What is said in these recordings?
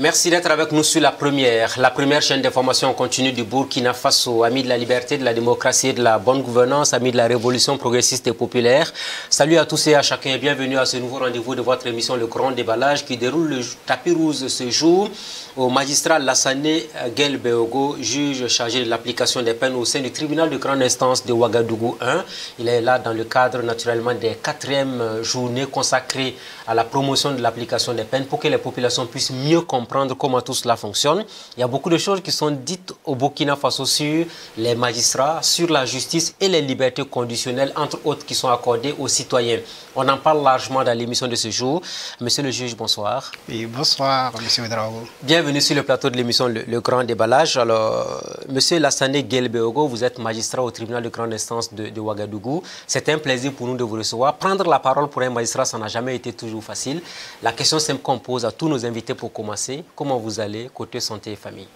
Merci d'être avec nous sur la première chaîne d'information continue du Burkina Faso. Amis de la liberté, de la démocratie et de la bonne gouvernance, amis de la révolution progressiste et populaire. Salut à tous et à chacun et bienvenue à ce nouveau rendez-vous de votre émission Le Grand Déballage qui déroule le tapis rouge ce jour au magistrat Lassane Guelbeogo, juge chargé de l'application des peines au sein du tribunal de grande instance de Ouagadougou 1. Il est là dans le cadre naturellement des 4e journées consacrées à la promotion de l'application des peines pour que les populations puissent mieux comprendre comment tout cela fonctionne. Il y a beaucoup de choses qui sont dites au Burkina Faso sur les magistrats, sur la justice et les libertés conditionnelles, entre autres, qui sont accordées aux citoyens. On en parle largement dans l'émission de ce jour. Monsieur le juge, bonsoir. Oui, bonsoir, monsieur Ouedraogo. Bienvenue sur le plateau de l'émission Le Grand Déballage. Alors, monsieur Lassane Guelbeogo, vous êtes magistrat au tribunal de grande instance de Ouagadougou. C'est un plaisir pour nous de vous recevoir. Prendre la parole pour un magistrat, ça n'a jamais été toujours facile. La question simple qu'on pose à tous nos invités pour commencer, comment vous allez côté santé et famille?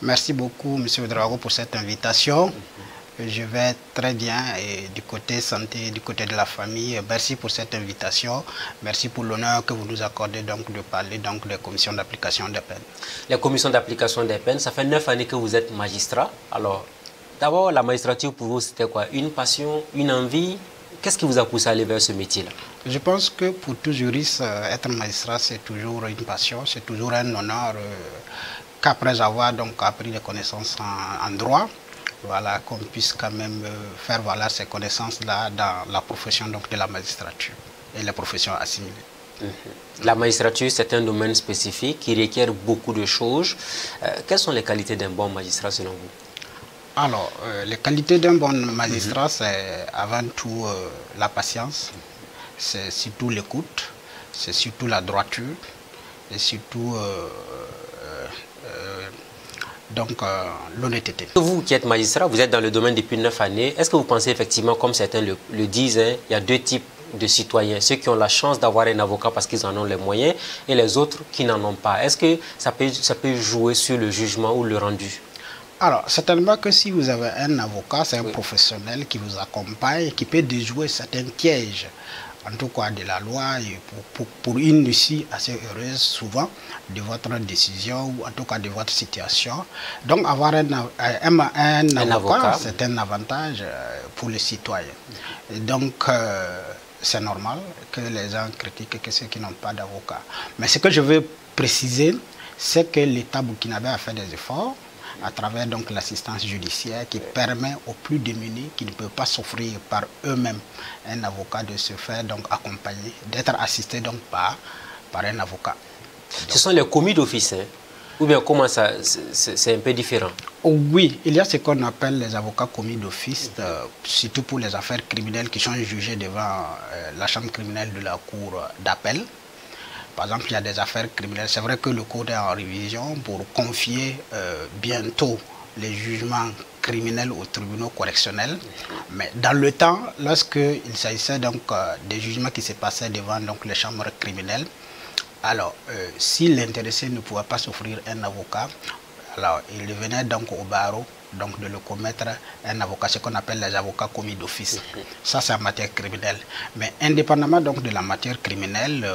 Merci beaucoup, monsieur Ouedraogo, pour cette invitation. Je vais très bien et du côté santé, du côté de la famille. Merci pour cette invitation. Merci pour l'honneur que vous nous accordez donc de parler donc des commissions d'application des peines. Les commissions d'application des peines, ça fait 9 années que vous êtes magistrat. Alors, d'abord, la magistrature pour vous, c'était quoi? Une passion, une envie? Qu'est-ce qui vous a poussé à aller vers ce métier-là? Je pense que pour tout juriste, être magistrat, c'est toujours une passion, c'est toujours un honneur qu'après avoir donc appris des connaissances en droit, voilà, qu'on puisse quand même faire valoir ces connaissances-là dans la profession donc, de la magistrature et les professions assimilées. La magistrature, c'est un domaine spécifique qui requiert beaucoup de choses. Quelles sont les qualités d'un bon magistrat selon vous? Alors, les qualités d'un bon magistrat, c'est avant tout la patience, c'est surtout l'écoute, c'est surtout la droiture, et surtout l'honnêteté. Vous qui êtes magistrat, vous êtes dans le domaine depuis 9 années. Est-ce que vous pensez effectivement, comme certains le disent, hein, il y a deux types de citoyens, ceux qui ont la chance d'avoir un avocat parce qu'ils en ont les moyens et les autres qui n'en ont pas. Est-ce que ça peut jouer sur le jugement ou le rendu? Alors, certainement que si vous avez un avocat, c'est un professionnel qui vous accompagne, qui peut déjouer certains pièges, en tout cas de la loi, et pour une issue assez heureuse, souvent, de votre décision ou en tout cas de votre situation. Donc, avoir un avocat, c'est un avantage pour les citoyens. Et donc, c'est normal que les gens critiquent que ceux qui n'ont pas d'avocat. Mais ce que je veux préciser, c'est que l'État burkinabé a fait des efforts à travers donc l'assistance judiciaire qui permet aux plus démunis qui ne peuvent pas s'offrir par eux-mêmes un avocat de se faire donc accompagner, d'être assisté donc par un avocat. Donc, ce sont les commis d'office, hein? Ou bien comment ça, c'est un peu différent? Oui, il y a ce qu'on appelle les avocats commis d'office, surtout pour les affaires criminelles qui sont jugées devant la chambre criminelle de la cour d'appel. Par exemple, il y a des affaires criminelles. C'est vrai que le code est en révision pour confier bientôt les jugements criminels aux tribunaux correctionnels. Mais dans le temps, lorsqu'il s'agissait donc des jugements qui se passaient devant donc, les chambres criminelles, alors si l'intéressé ne pouvait pas s'offrir un avocat, alors il venait donc au barreau donc de le commettre un avocat, ce qu'on appelle les avocats commis d'office. Ça, c'est en matière criminelle. Mais indépendamment donc de la matière criminelle,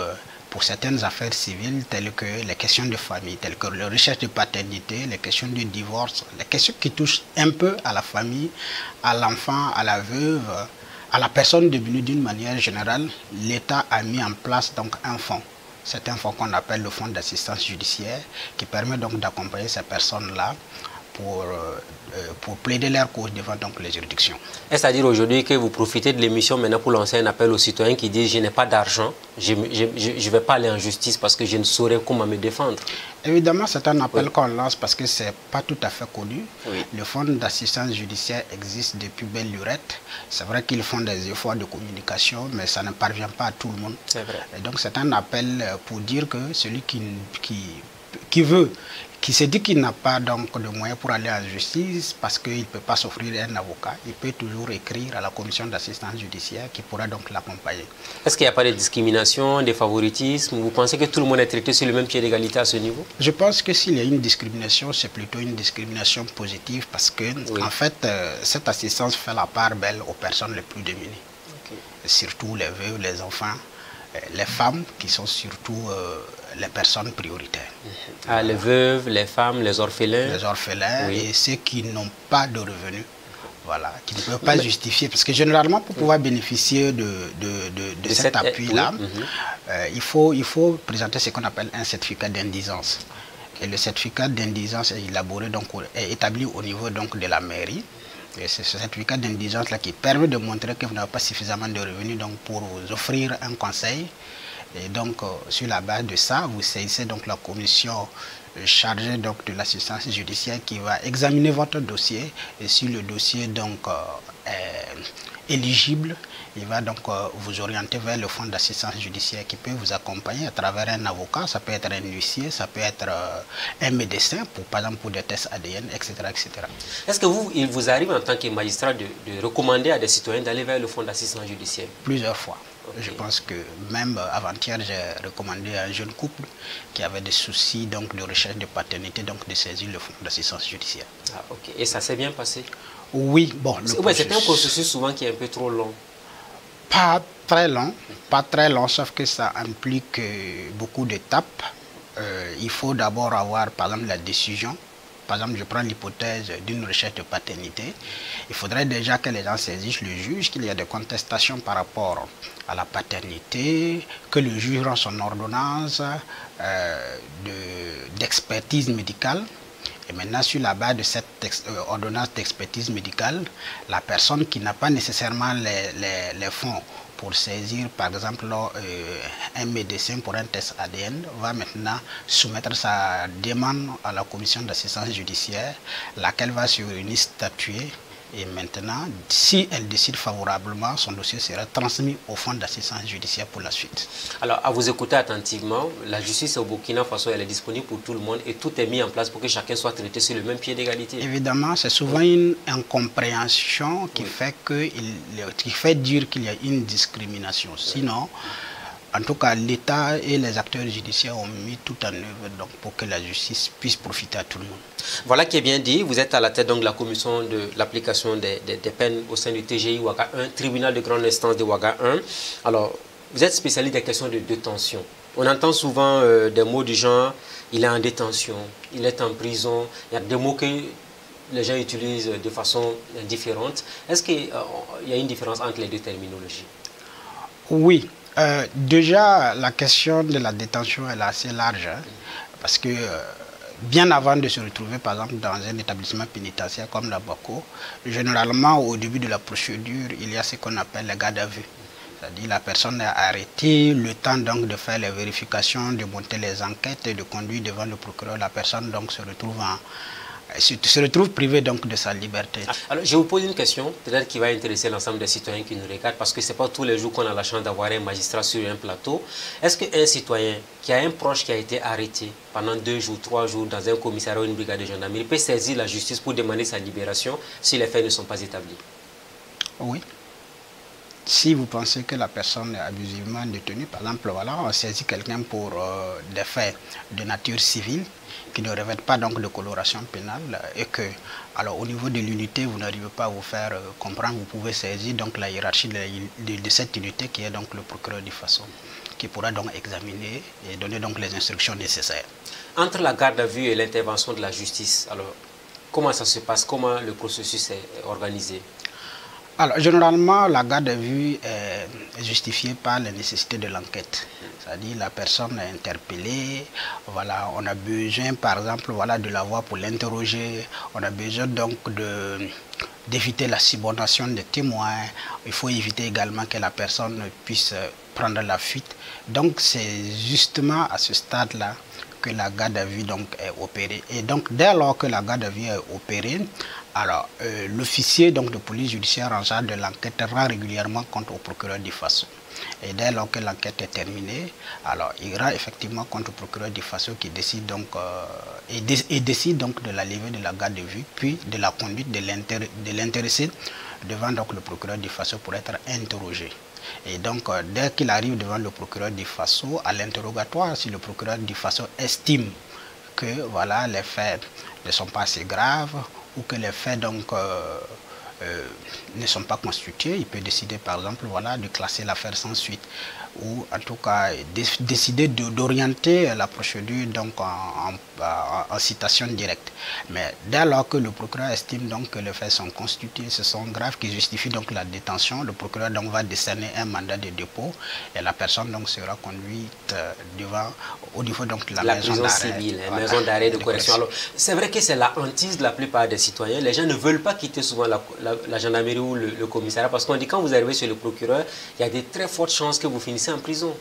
pour certaines affaires civiles, telles que les questions de famille, telles que la recherche de paternité, les questions de divorce, les questions qui touchent un peu à la famille, à l'enfant, à la veuve, à la personne devenue d'une manière générale, l'État a mis en place donc un fonds. C'est un fonds qu'on appelle le fonds d'assistance judiciaire qui permet donc d'accompagner ces personnes-là pour plaider leur cause devant donc les juridictions. Est-ce à dire aujourd'hui que vous profitez de l'émission maintenant pour lancer un appel aux citoyens qui disent je n'ai pas d'argent, je ne vais pas aller en justice parce que je ne saurais comment me défendre? Évidemment, c'est un appel qu'on lance parce que ce n'est pas tout à fait connu. Le fonds d'assistance judiciaire existe depuis belle lurette. C'est vrai qu'ils font des efforts de communication, mais ça ne parvient pas à tout le monde. C'est vrai. Et donc c'est un appel pour dire que celui qui qui se dit qu'il n'a pas donc de moyens pour aller en justice parce qu'il ne peut pas s'offrir un avocat, il peut toujours écrire à la commission d'assistance judiciaire qui pourra donc l'accompagner. Est-ce qu'il n'y a pas de discrimination, de favoritisme? Vous pensez que tout le monde est traité sur le même pied d'égalité à ce niveau? Je pense que s'il y a une discrimination, c'est plutôt une discrimination positive parce que, en fait, cette assistance fait la part belle aux personnes les plus démunies. Surtout les veuves, les enfants, les femmes qui sont surtout les personnes prioritaires. Ah, les veuves, les femmes, les orphelins. Les orphelins et ceux qui n'ont pas de revenus, voilà, qui ne peuvent pas justifier. Parce que généralement, pour pouvoir bénéficier de cet appui-là, il faut présenter ce qu'on appelle un certificat d'indigence. Et le certificat d'indigence est élaboré, donc, est établi au niveau donc, de la mairie. Et c'est ce certificat d'indigence-là qui permet de montrer que vous n'avez pas suffisamment de revenus donc, pour vous offrir un conseil. Et donc, sur la base de ça, vous saisissez donc la commission chargée donc, de l'assistance judiciaire qui va examiner votre dossier. Et si le dossier donc, est éligible, il va donc vous orienter vers le fonds d'assistance judiciaire qui peut vous accompagner à travers un avocat, ça peut être un huissier, ça peut être un médecin, par exemple pour des tests ADN, etc. etc. Est-ce que il vous arrive en tant que magistrat de recommander à des citoyens d'aller vers le fonds d'assistance judiciaire? Plusieurs fois. Je pense que même avant-hier, j'ai recommandé à un jeune couple qui avait des soucis donc, de recherche de paternité, donc de saisir le fonds d'assistance judiciaire. Ah, ok. Et ça s'est bien passé? Oui, bon. C'est un processus souvent qui est un peu trop long. Pas très long, sauf que ça implique beaucoup d'étapes. Il faut d'abord avoir, par exemple, la décision. Par exemple, je prends l'hypothèse d'une recherche de paternité. Il faudrait déjà que les gens saisissent le juge, qu'il y a des contestations par rapport à la paternité, que le juge rend son ordonnance d'expertise médicale. Et maintenant, sur la base de cette ordonnance d'expertise médicale, la personne qui n'a pas nécessairement les fonds pour saisir, par exemple, un médecin pour un test ADN, va maintenant soumettre sa demande à la commission d'assistance judiciaire, laquelle va se réunir, statuer. Et maintenant, si elle décide favorablement, son dossier sera transmis au fonds d'assistance judiciaire pour la suite. Alors, à vous écouter attentivement, la justice au Burkina Faso, elle est disponible pour tout le monde et tout est mis en place pour que chacun soit traité sur le même pied d'égalité. Évidemment, c'est souvent une incompréhension qui fait dire qu'il y a une discrimination. Sinon, en tout cas, l'État et les acteurs judiciaires ont mis tout en œuvre donc, pour que la justice puisse profiter à tout le monde. Voilà qui est bien dit. Vous êtes à la tête donc, de la commission de l'application des peines au sein du TGI Ouaga 1, tribunal de grande instance de Ouaga 1. Alors, vous êtes spécialiste des questions de détention. On entend souvent des mots du genre « il est en détention »,« il est en prison ». Il y a des mots que les gens utilisent de façon différente. Est-ce qu'il y a une différence entre les deux terminologies? Oui. Déjà, la question de la détention elle est assez large, hein, parce que bien avant de se retrouver, par exemple, dans un établissement pénitentiaire comme la Bako, généralement, au début de la procédure, il y a ce qu'on appelle la garde à vue. C'est-à-dire la personne est arrêtée, le temps donc de faire les vérifications, de monter les enquêtes et de conduire devant le procureur. La personne donc se retrouve privée donc de sa liberté. Alors, je vous pose une question, peut-être qui va intéresser l'ensemble des citoyens qui nous regardent, parce que ce n'est pas tous les jours qu'on a la chance d'avoir un magistrat sur un plateau. Est-ce qu'un citoyen qui a un proche qui a été arrêté pendant 2 jours, 3 jours dans un commissariat ou une brigade de gendarmerie peut saisir la justice pour demander sa libération si les faits ne sont pas établis? Oui. Si vous pensez que la personne est abusivement détenue, par exemple, voilà, on saisit quelqu'un pour des faits de nature civile qui ne revêtent pas donc de coloration pénale et que, alors au niveau de l'unité, vous n'arrivez pas à vous faire comprendre, vous pouvez saisir donc la hiérarchie de cette unité qui est donc le procureur du Faso, qui pourra donc examiner et donner donc les instructions nécessaires. Entre la garde à vue et l'intervention de la justice, alors comment ça se passe, comment le processus est organisé? Alors, généralement, la garde à vue est justifiée par la nécessité de l'enquête. C'est-à-dire la personne est interpellée, voilà, on a besoin, par exemple, voilà, de la voir pour l'interroger, on a besoin donc d'éviter la subornation des témoins, il faut éviter également que la personne puisse prendre la fuite. Donc, c'est justement à ce stade-là que la garde à vue donc, est opérée. Et donc, dès lors que la garde à vue est opérée, alors, l'officier de police judiciaire en charge de l'enquête rend régulièrement compte au procureur du Faso. Et dès lors que l'enquête est terminée, alors il y aura effectivement contre le procureur du Faso qui décide donc, décide donc de la levée de la garde de vue, puis de la conduite de l'intéressé devant donc le procureur du Faso pour être interrogé. Et donc, dès qu'il arrive devant le procureur du Faso, à l'interrogatoire, si le procureur du Faso estime que voilà, les faits ne sont pas assez graves ou que les faits donc, ne sont pas constitués, il peut décider par exemple voilà, de classer l'affaire sans suite ou en tout cas décider d'orienter la procédure donc en citation directe. Mais dès lors que le procureur estime donc que les faits sont constitués, ce sont graves, qui justifient donc la détention, le procureur donc va décerner un mandat de dépôt et la personne donc sera conduite au niveau donc de la maison prison civile, voilà, maison d'arrêt de correction. Alors c'est vrai que c'est la hantise de la plupart des citoyens. Les gens ne veulent pas quitter souvent la gendarmerie ou le commissariat parce qu'on dit quand vous arrivez chez le procureur, il y a de très fortes chances que vous finissez en prison.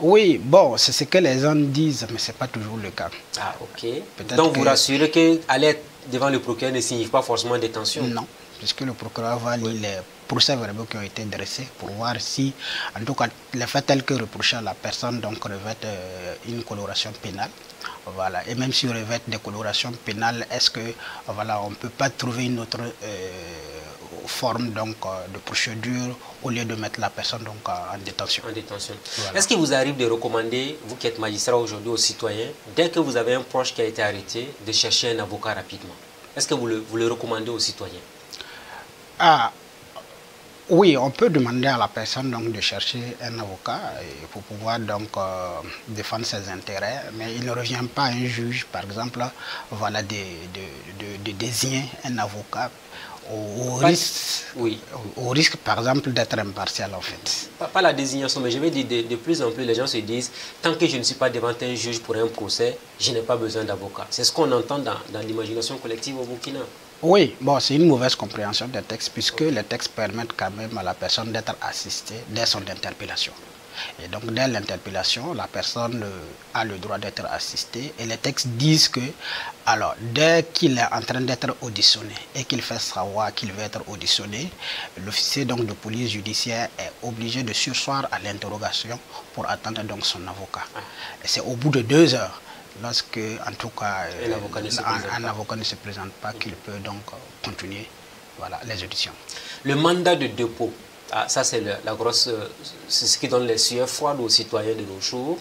Oui, bon, c'est ce que les gens disent, mais ce n'est pas toujours le cas. Ah, ok. Donc vous rassurez qu'aller devant le procureur ne signifie pas forcément détention? Non, puisque le procureur va lire les procès-verbaux qui ont été dressés pour voir si, en tout cas, les faits tels que reprochés à la personne donc revêtent une coloration pénale. Voilà. Et même si on revêt des colorations pénales, est-ce que voilà, on ne peut pas trouver une autre forme donc, de procédure au lieu de mettre la personne donc, en détention. En détention. Voilà. Est-ce qu'il vous arrive de recommander, vous qui êtes magistrat aujourd'hui, aux citoyens, dès que vous avez un proche qui a été arrêté, de chercher un avocat rapidement? Est-ce que vous le recommandez aux citoyens? Oui, on peut demander à la personne donc, de chercher un avocat pour pouvoir donc, défendre ses intérêts, mais il ne revient pas à un juge, par exemple, voilà, de désigner un avocat au risque, par exemple, d'être impartial, en fait. Pas la désignation, mais je vais dire de plus en plus, les gens se disent, tant que je ne suis pas devant un juge pour un procès, je n'ai pas besoin d'avocat. C'est ce qu'on entend dans l'imagination collective au Burkina. Oui, bon, c'est une mauvaise compréhension des textes, puisque les textes permettent quand même à la personne d'être assistée dès son interpellation. Et donc, dès l'interpellation, la personne a le droit d'être assistée. Et les textes disent que, alors, dès qu'il est en train d'être auditionné et qu'il fait savoir qu'il veut être auditionné, l'officier donc de police judiciaire est obligé de surseoir à l'interrogation pour attendre donc son avocat. Et c'est au bout de 2 heures, lorsque, en tout cas, un avocat ne se présente pas, qu'il peut donc continuer voilà, les auditions. Le mandat de dépôt. Ça, c'est c'est ce qui donne les sueurs froides aux citoyens de nos jours.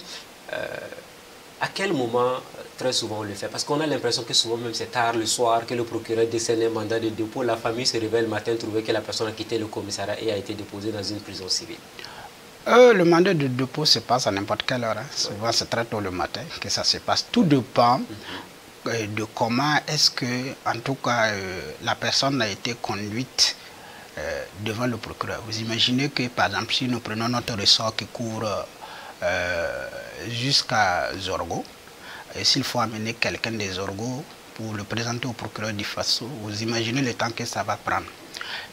À quel moment, très souvent, on le fait? Parce qu'on a l'impression que souvent, même c'est tard le soir, que le procureur décerne un mandat de dépôt, la famille se réveille le matin, trouver que la personne a quitté le commissariat et a été déposée dans une prison civile. Le mandat de dépôt se passe à n'importe quelle heure. Hein. Souvent, c'est très tôt le matin que ça se passe. Tout dépend de comment est-ce que, en tout cas, la personne a été conduite devant le procureur. Vous imaginez que, par exemple, si nous prenons notre ressort qui couvre jusqu'à Zorgo, et s'il faut amener quelqu'un des Zorgo pour le présenter au procureur du Faso, vous imaginez le temps que ça va prendre.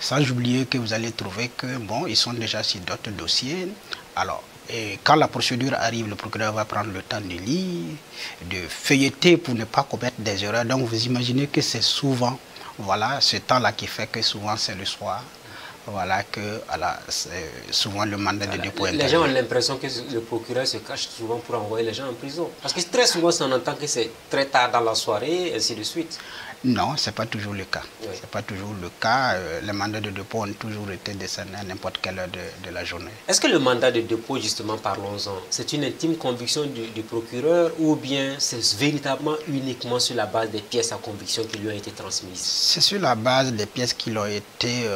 Sans oublier que vous allez trouver que, bon, ils sont déjà sur d'autres dossiers. Alors, et quand la procédure arrive, le procureur va prendre le temps de lire, de feuilleter pour ne pas commettre des erreurs. Donc, vous imaginez que c'est souvent, voilà, ce temps-là qui fait que souvent c'est le soir. Voilà que souvent le mandat de dépôt. Les gens ont l'impression que le procureur se cache souvent pour envoyer les gens en prison. Parce que très souvent, on entend que c'est très tard dans la soirée, et ainsi de suite. Non, ce n'est pas toujours le cas. Oui. Ce n'est pas toujours le cas. Les mandats de dépôt ont toujours été décernés à n'importe quelle heure de la journée. Est-ce que le mandat de dépôt, justement, parlons-en, c'est une intime conviction du procureur ou bien c'est véritablement uniquement sur la base des pièces à conviction qui lui ont été transmises? C'est sur la base des pièces qui lui ont été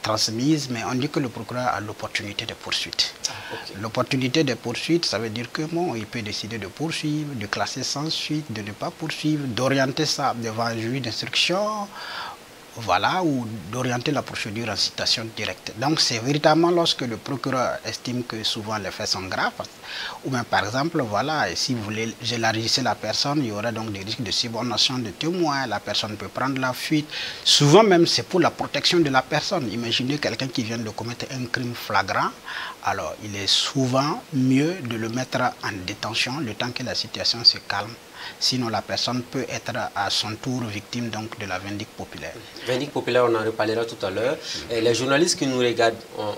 transmises, mais on dit que le procureur a l'opportunité de poursuite. Okay. L'opportunité de poursuite, ça veut dire que bon, il peut décider de poursuivre, de classer sans suite, de ne pas poursuivre, d'orienter ça devant un juge d'instruction, voilà, ou d'orienter la procédure en citation directe. Donc c'est véritablement lorsque le procureur estime que souvent les faits sont graves, ou bien par exemple, voilà, si vous voulez élargir la personne, il y aura donc des risques de subornation de témoins, la personne peut prendre la fuite. Souvent même c'est pour la protection de la personne. Imaginez quelqu'un qui vient de commettre un crime flagrant, alors il est souvent mieux de le mettre en détention le temps que la situation se calme Sinon, la personne peut être à son tour victime donc, de la vindicte populaire. Vindicte populaire, on en reparlera tout à l'heure. Les journalistes qui nous regardent,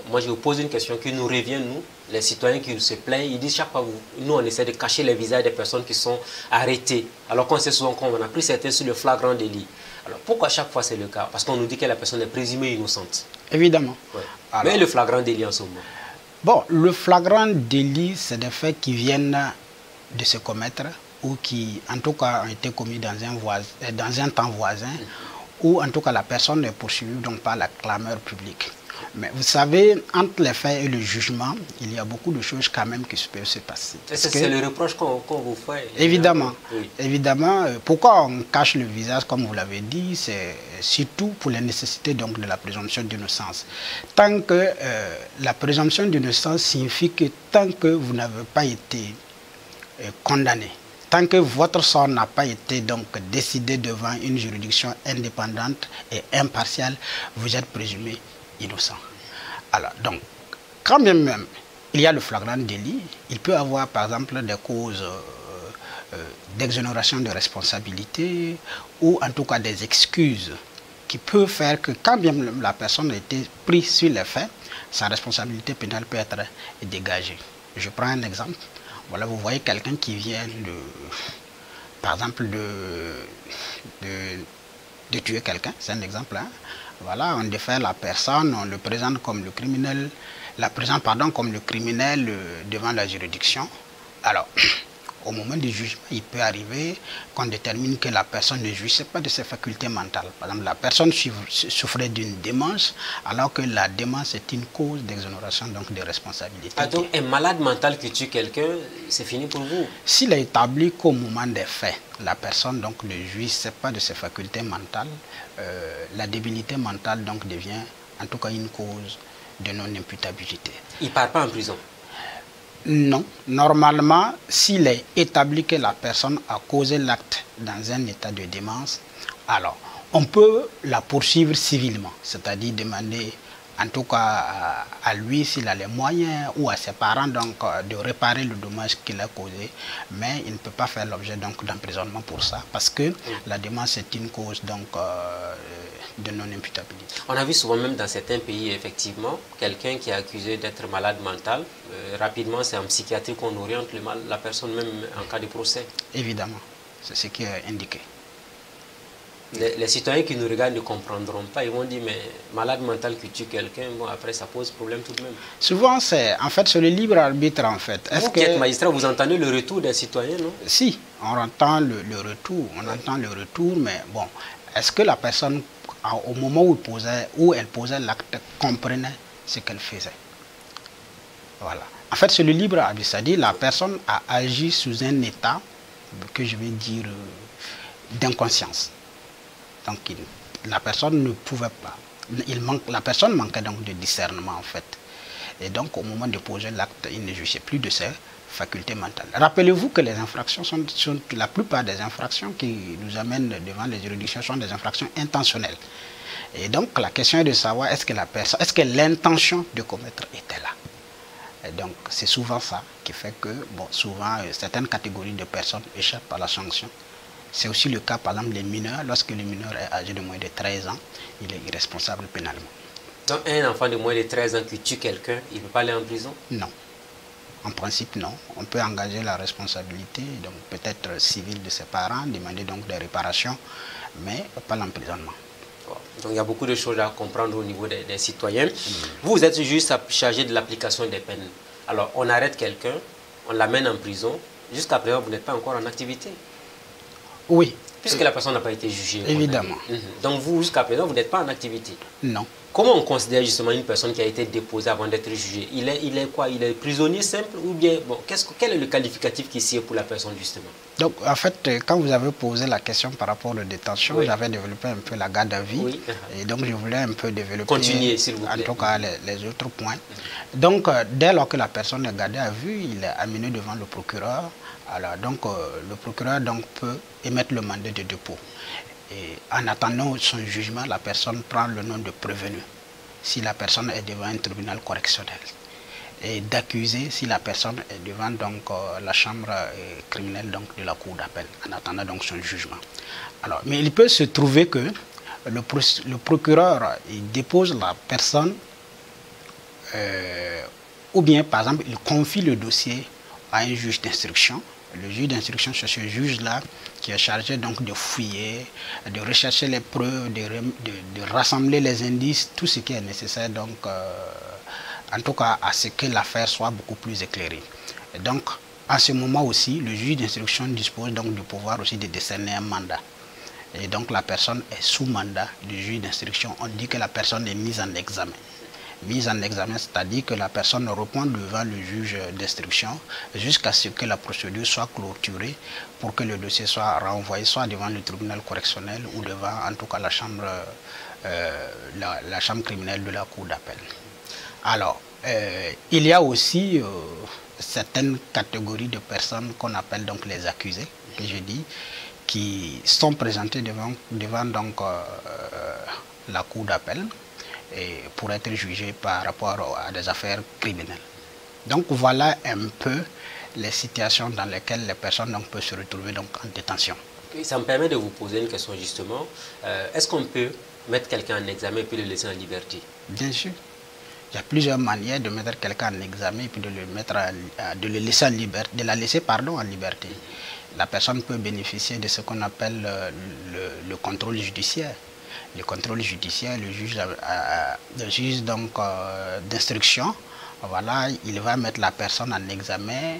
moi je vous pose une question qui nous revient, nous, les citoyens qui se plaignent, ils disent chaque fois, nous on essaie de cacher les visages des personnes qui sont arrêtées, alors qu'on sait souvent qu'on a pris certains sur le flagrant délit. Alors pourquoi chaque fois c'est le cas? Parce qu'on nous dit que la personne est présumée innocente. Évidemment. Ouais. Alors, mais le flagrant délit en ce moment? Bon, le flagrant délit, c'est des faits qui viennent de se commettre ou qui, en tout cas, ont été commis dans un temps voisin, ou en tout cas la personne est poursuivie donc par la clameur publique. Mais vous savez, entre les faits et le jugement, il y a beaucoup de choses quand même qui peuvent se passer. C'est le reproche qu'on vous fait. Évidemment. Oui. Évidemment. Pourquoi on cache le visage, comme vous l'avez dit, c'est surtout pour les nécessités donc, de la présomption d'innocence. Tant que la présomption d'innocence signifie que tant que vous n'avez pas été condamné, tant que votre sort n'a pas été donc décidé devant une juridiction indépendante et impartiale, vous êtes présumé innocent. Alors, donc, quand même il y a le flagrant délit, il peut avoir par exemple des causes d'exonération de responsabilité ou en tout cas des excuses qui peuvent faire que quand bien la personne a été prise sur les faits, sa responsabilité pénale peut être dégagée. Je prends un exemple. Voilà, vous voyez quelqu'un qui vient par exemple de tuer quelqu'un, c'est un exemple. Hein. Voilà, on défère la personne, on le présente comme le criminel, comme le criminel devant la juridiction. Alors, au moment du jugement, il peut arriver qu'on détermine que la personne ne jouissait pas de ses facultés mentales. Par exemple, la personne souffrait d'une démence, alors que la démence est une cause d'exonération donc de responsabilité. Ah, donc un malade mental qui tue quelqu'un, c'est fini pour vous? S'il est établi qu'au moment des faits, la personne donc ne jouissait pas de ses facultés mentales, la débilité mentale donc devient en tout cas une cause de non-imputabilité. Il ne part pas en prison? Non. Normalement, s'il est établi que la personne a causé l'acte dans un état de démence, alors on peut la poursuivre civilement, c'est-à-dire demander en tout cas à lui s'il a les moyens ou à ses parents donc de réparer le dommage qu'il a causé, mais il ne peut pas faire l'objet donc d'emprisonnement pour ça parce que la démence est une cause donc de non-imputabilité. On a vu souvent même dans certains pays effectivement quelqu'un qui est accusé d'être malade mental, rapidement c'est en psychiatrie qu'on oriente la personne même en cas de procès. Évidemment, c'est ce qui est indiqué. Les citoyens qui nous regardent ne comprendront pas, ils vont dire mais malade mental qui tue quelqu'un, bon après ça pose problème tout de même. Souvent c'est le libre arbitre en fait. Vous qui êtes magistrat, vous entendez le retour des citoyens, non? Si, on entend le retour, mais bon, est-ce que la personne au moment où elle posait l'acte comprenait ce qu'elle faisait? Voilà. En fait c'est le libre arbitre, c'est-à-dire la personne a agi sous un état que je vais dire d'inconscience. Donc la personne ne pouvait pas. La personne manquait donc de discernement en fait. Et donc au moment de poser l'acte, il ne jouissait plus de ses facultés mentales. Rappelez-vous que les infractions la plupart des infractions qui nous amènent devant les juridictions sont des infractions intentionnelles. Et donc la question est de savoir est-ce que l'intention de commettre était là. Et donc c'est souvent ça qui fait que bon, souvent certaines catégories de personnes échappent à la sanction. C'est aussi le cas, par exemple, des mineurs. Lorsque le mineur est âgé de moins de 13 ans, il est irresponsable pénalement. Donc, un enfant de moins de 13 ans qui tue quelqu'un, il ne peut pas aller en prison? Non. En principe, non. On peut engager la responsabilité, donc peut-être civile de ses parents, demander donc des réparations, mais pas l'emprisonnement. Donc, il y a beaucoup de choses à comprendre au niveau des citoyens. Vous êtes juste chargé de l'application des peines. Alors, on arrête quelqu'un, on l'amène en prison. Jusqu'à présent, vous n'êtes pas encore en activité. Oui. Puisque la personne n'a pas été jugée. Évidemment. Donc vous, jusqu'à présent, vous n'êtes pas en activité. Non. Comment on considère justement une personne qui a été déposée avant d'être jugée? Il est quoi? Il est prisonnier simple ou bien... Bon, quel est le qualificatif qui sied pour la personne justement? Donc en fait, quand vous avez posé la question par rapport aux détentions, j'avais développé un peu la garde à vue. Oui. Et donc je voulais un peu développer... Continuez, s'il vous plaît. En tout cas, les autres points. Donc dès lors que la personne est gardée à vue, il est amené devant le procureur. Alors, donc, le procureur donc, peut émettre le mandat de dépôt. Et en attendant son jugement, la personne prend le nom de prévenu, si la personne est devant un tribunal correctionnel. et d'accuser si la personne est devant donc, la chambre criminelle donc, de la cour d'appel, en attendant donc son jugement. Alors, mais il peut se trouver que le procureur il dépose la personne ou bien par exemple il confie le dossier à un juge d'instruction. Le juge d'instruction, c'est ce juge-là qui est chargé donc de fouiller, de rechercher les preuves, de rassembler les indices, tout ce qui est nécessaire donc en tout cas à ce que l'affaire soit beaucoup plus éclairée. Et donc à ce moment aussi, le juge d'instruction dispose donc du pouvoir aussi de décerner un mandat. Et donc la personne est sous mandat du juge d'instruction. On dit que la personne est mise en examen. Mise en examen, c'est-à-dire que la personne répond devant le juge d'instruction jusqu'à ce que la procédure soit clôturée pour que le dossier soit renvoyé soit devant le tribunal correctionnel ou devant en tout cas la chambre criminelle de la cour d'appel. Alors, il y a aussi certaines catégories de personnes qu'on appelle donc les accusés, que je dis, qui sont présentées devant donc, la cour d'appel et pour être jugés par rapport à des affaires criminelles. Donc voilà un peu les situations dans lesquelles les personnes donc, peuvent se retrouver donc, en détention. Et ça me permet de vous poser une question justement. Est-ce qu'on peut mettre quelqu'un en examen et puis le laisser en liberté? Bien sûr. Il y a plusieurs manières de mettre quelqu'un en examen et puis de le laisser en liberté, de la laisser en liberté. La personne peut bénéficier de ce qu'on appelle le contrôle judiciaire. Le contrôle judiciaire, le juge d'instruction, voilà, il va mettre la personne en examen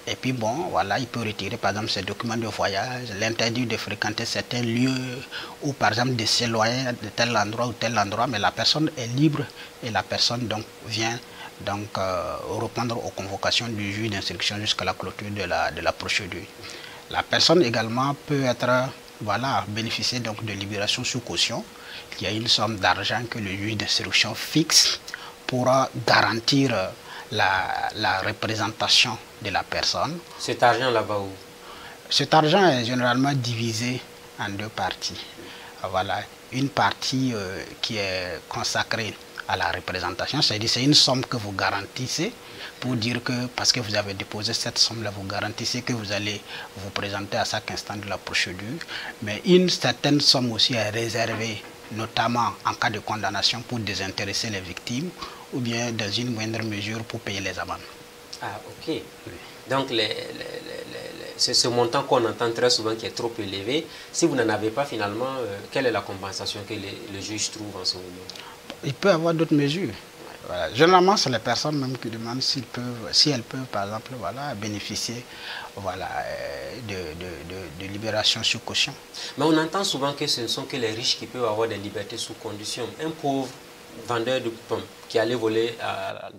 et puis bon, voilà, il peut retirer par exemple ses documents de voyage, l'interdit de fréquenter certains lieux ou par exemple de s'éloigner de tel endroit ou tel endroit, mais la personne est libre et la personne donc vient donc répondre aux convocations du juge d'instruction jusqu'à la clôture de la procédure. La personne également peut être, voilà, bénéficier donc de libération sous caution. Il y a une somme d'argent que le juge d'instruction fixe pour garantir la représentation de la personne. Cet argent-là va où? Cet argent est généralement divisé en deux parties. Voilà, une partie qui est consacrée à la représentation, c'est-à-dire c'est une somme que vous garantissez pour dire que, parce que vous avez déposé cette somme-là, vous garantissez que vous allez vous présenter à chaque instant de la procédure, mais une certaine somme aussi est réservée, notamment en cas de condamnation pour désintéresser les victimes, ou bien dans une moindre mesure pour payer les amendes. Ah, ok. Oui. Donc, c'est ce montant qu'on entend très souvent qui est trop élevé. Si vous n'en avez pas finalement, quelle est la compensation que le juge trouve en ce moment? Il peut y avoir d'autres mesures. Voilà. Généralement, c'est les personnes même qui demandent si elles peuvent, par exemple, voilà, bénéficier voilà, de libération sous caution. Mais on entend souvent que ce ne sont que les riches qui peuvent avoir des libertés sous condition. Un pauvre vendeur de pommes qui allait voler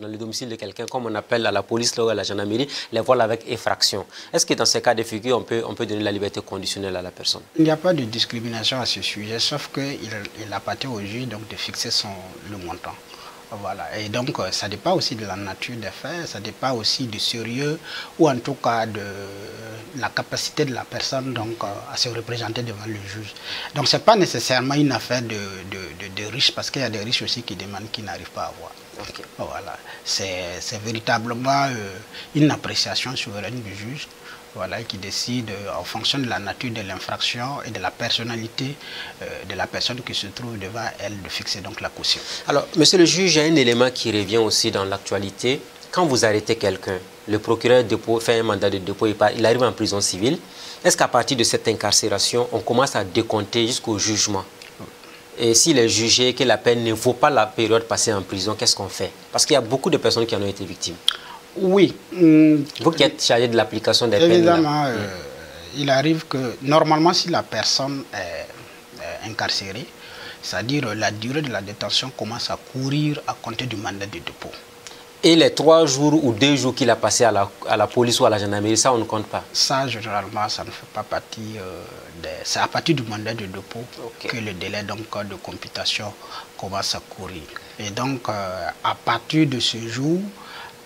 dans le domicile de quelqu'un, comme on appelle à la police ou à la gendarmerie, les vole avec effraction. Est-ce que dans ces cas de figure, on peut donner la liberté conditionnelle à la personne? Il n'y a pas de discrimination à ce sujet, sauf qu'il appartient au juge donc, de fixer le montant. Voilà. Et donc, ça dépend aussi de la nature des faits, ça dépend aussi du sérieux ou en tout cas de la capacité de la personne donc, à se représenter devant le juge. Donc, ce n'est pas nécessairement une affaire de riches, parce qu'il y a des riches aussi qui demandent, qui n'arrivent pas à avoir. Okay. Voilà. C'est véritablement une appréciation souveraine du juge. Voilà, qui décide en fonction de la nature de l'infraction et de la personnalité de la personne qui se trouve devant elle de fixer donc la caution. Alors, monsieur le juge, il y a un élément qui revient aussi dans l'actualité. Quand vous arrêtez quelqu'un, le procureur fait un mandat de dépôt, il arrive en prison civile. Est-ce qu'à partir de cette incarcération, on commence à décompter jusqu'au jugement? Et s'il est jugé que la peine ne vaut pas la période passée en prison, qu'est-ce qu'on fait? Parce qu'il y a beaucoup de personnes qui en ont été victimes. Oui. Vous qui êtes chargé de l'application des peines. Évidemment, il arrive que normalement si la personne est incarcérée, c'est-à-dire la durée de la détention commence à courir à compter du mandat de dépôt. Et les 3 jours ou 2 jours qu'il a passé à la police ou à la gendarmerie, ça on ne compte pas? Ça généralement ça ne fait pas partie c'est à partir du mandat de dépôt que le délai donc, de computation commence à courir. Et donc à partir de ce jour,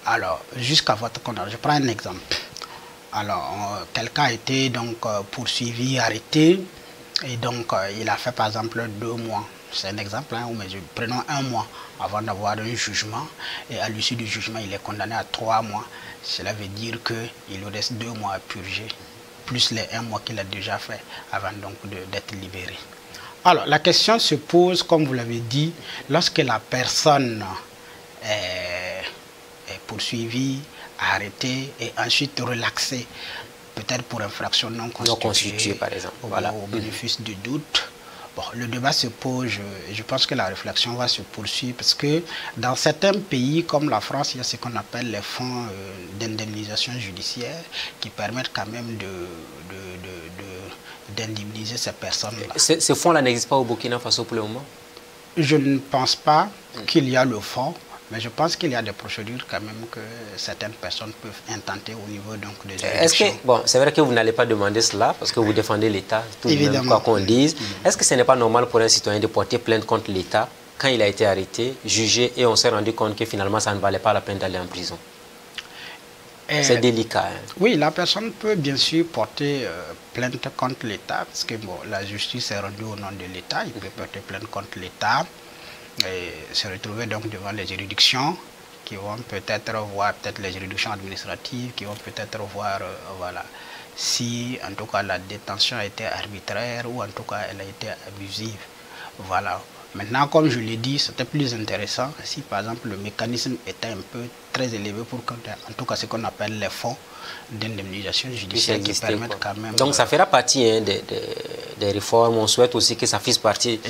alors, jusqu'à votre condamnation, je prends un exemple. Alors, quelqu'un a été donc poursuivi, arrêté, et donc il a fait par exemple 2 mois C'est un exemple, hein, prenons 1 mois avant d'avoir un jugement, et à l'issue du jugement, il est condamné à 3 mois. Cela veut dire qu'il lui reste 2 mois à purger, plus les 1 mois qu'il a déjà fait avant donc d'être libéré. Alors, la question se pose, comme vous l'avez dit, lorsque la personne est poursuivie, arrêtée et ensuite relaxée, peut-être pour infraction non constituée, par exemple. Voilà, au bénéfice du doute. Bon, le débat se pose, je pense que la réflexion va se poursuivre parce que dans certains pays comme la France, il y a ce qu'on appelle les fonds d'indemnisation judiciaire qui permettent quand même d'indemniser ces personnes-là. Ces fonds-là n'existent pas au Burkina Faso pour le moment? Je ne pense pas qu'il y a le fonds, mais je pense qu'il y a des procédures quand même que certaines personnes peuvent intenter au niveau donc des juridictions. Bon, c'est vrai que vous n'allez pas demander cela parce que vous défendez l'État, tout de même, quoi qu'on dise. Est-ce que ce n'est pas normal pour un citoyen de porter plainte contre l'État quand il a été arrêté, jugé et on s'est rendu compte que finalement ça ne valait pas la peine d'aller en prison? C'est délicat. Hein. Oui, la personne peut bien sûr porter plainte contre l'État parce que bon, la justice est rendue au nom de l'État. Il peut porter plainte contre l'État et se retrouver donc devant les juridictions qui vont peut-être voir les juridictions administratives qui vont peut-être voir voilà, si en tout cas la détention a été arbitraire ou en tout cas elle a été abusive. Voilà. Maintenant, comme je l'ai dit, c'était plus intéressant si par exemple le mécanisme était un peu très élevé pour en tout cas ce qu'on appelle les fonds d'indemnisation judiciaire qui permettent quand même... Donc ça fera partie hein, des réformes, on souhaite aussi que ça fasse partie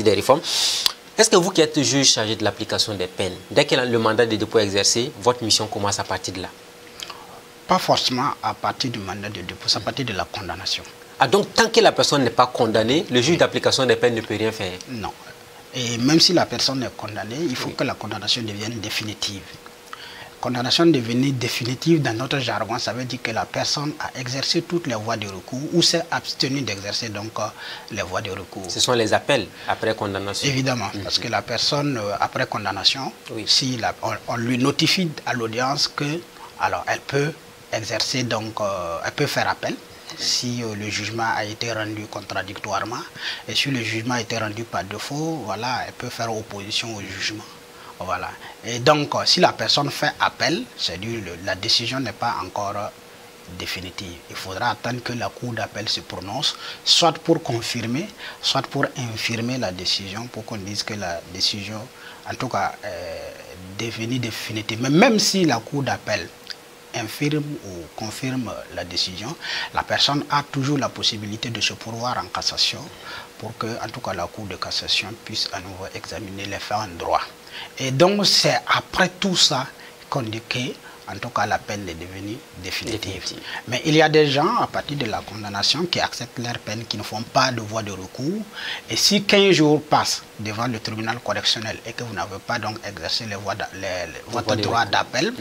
des réformes. Est-ce que vous qui êtes juge chargé de l'application des peines, dès que le mandat de dépôt est exercé, votre mission commence à partir de là? Pas forcément à partir du mandat de dépôt, c'est à partir de la condamnation. Ah, donc tant que la personne n'est pas condamnée, le juge d'application des peines ne peut rien faire? Non. Et même si la personne est condamnée, il faut que la condamnation devienne définitive. Condamnation devenue définitive, dans notre jargon, ça veut dire que la personne a exercé toutes les voies de recours ou s'est abstenue d'exercer donc les voies de recours. Ce sont les appels après condamnation? Évidemment, parce que la personne, après condamnation, si on lui notifie à l'audience que, alors elle peut exercer donc, elle peut faire appel. Si le jugement a été rendu contradictoirement et si le jugement a été rendu par défaut, voilà, elle peut faire opposition au jugement. Voilà. Et donc, si la personne fait appel, c'est-à-dire la décision n'est pas encore définitive. Il faudra attendre que la cour d'appel se prononce, soit pour confirmer, soit pour infirmer la décision, pour qu'on dise que la décision, en tout cas, est devenue définitive. Mais même si la cour d'appel infirme ou confirme la décision, la personne a toujours la possibilité de se pourvoir en cassation pour que, en tout cas, la Cour de cassation puisse à nouveau examiner les faits en droit. Et donc, c'est après tout ça qu'on dit que, en tout cas, la peine est devenue définitive. Mais il y a des gens, à partir de la condamnation, qui acceptent leur peine, qui ne font pas de voie de recours. Et si 15 jours passent devant le tribunal correctionnel et que vous n'avez pas donc exercé votre droit d'appel,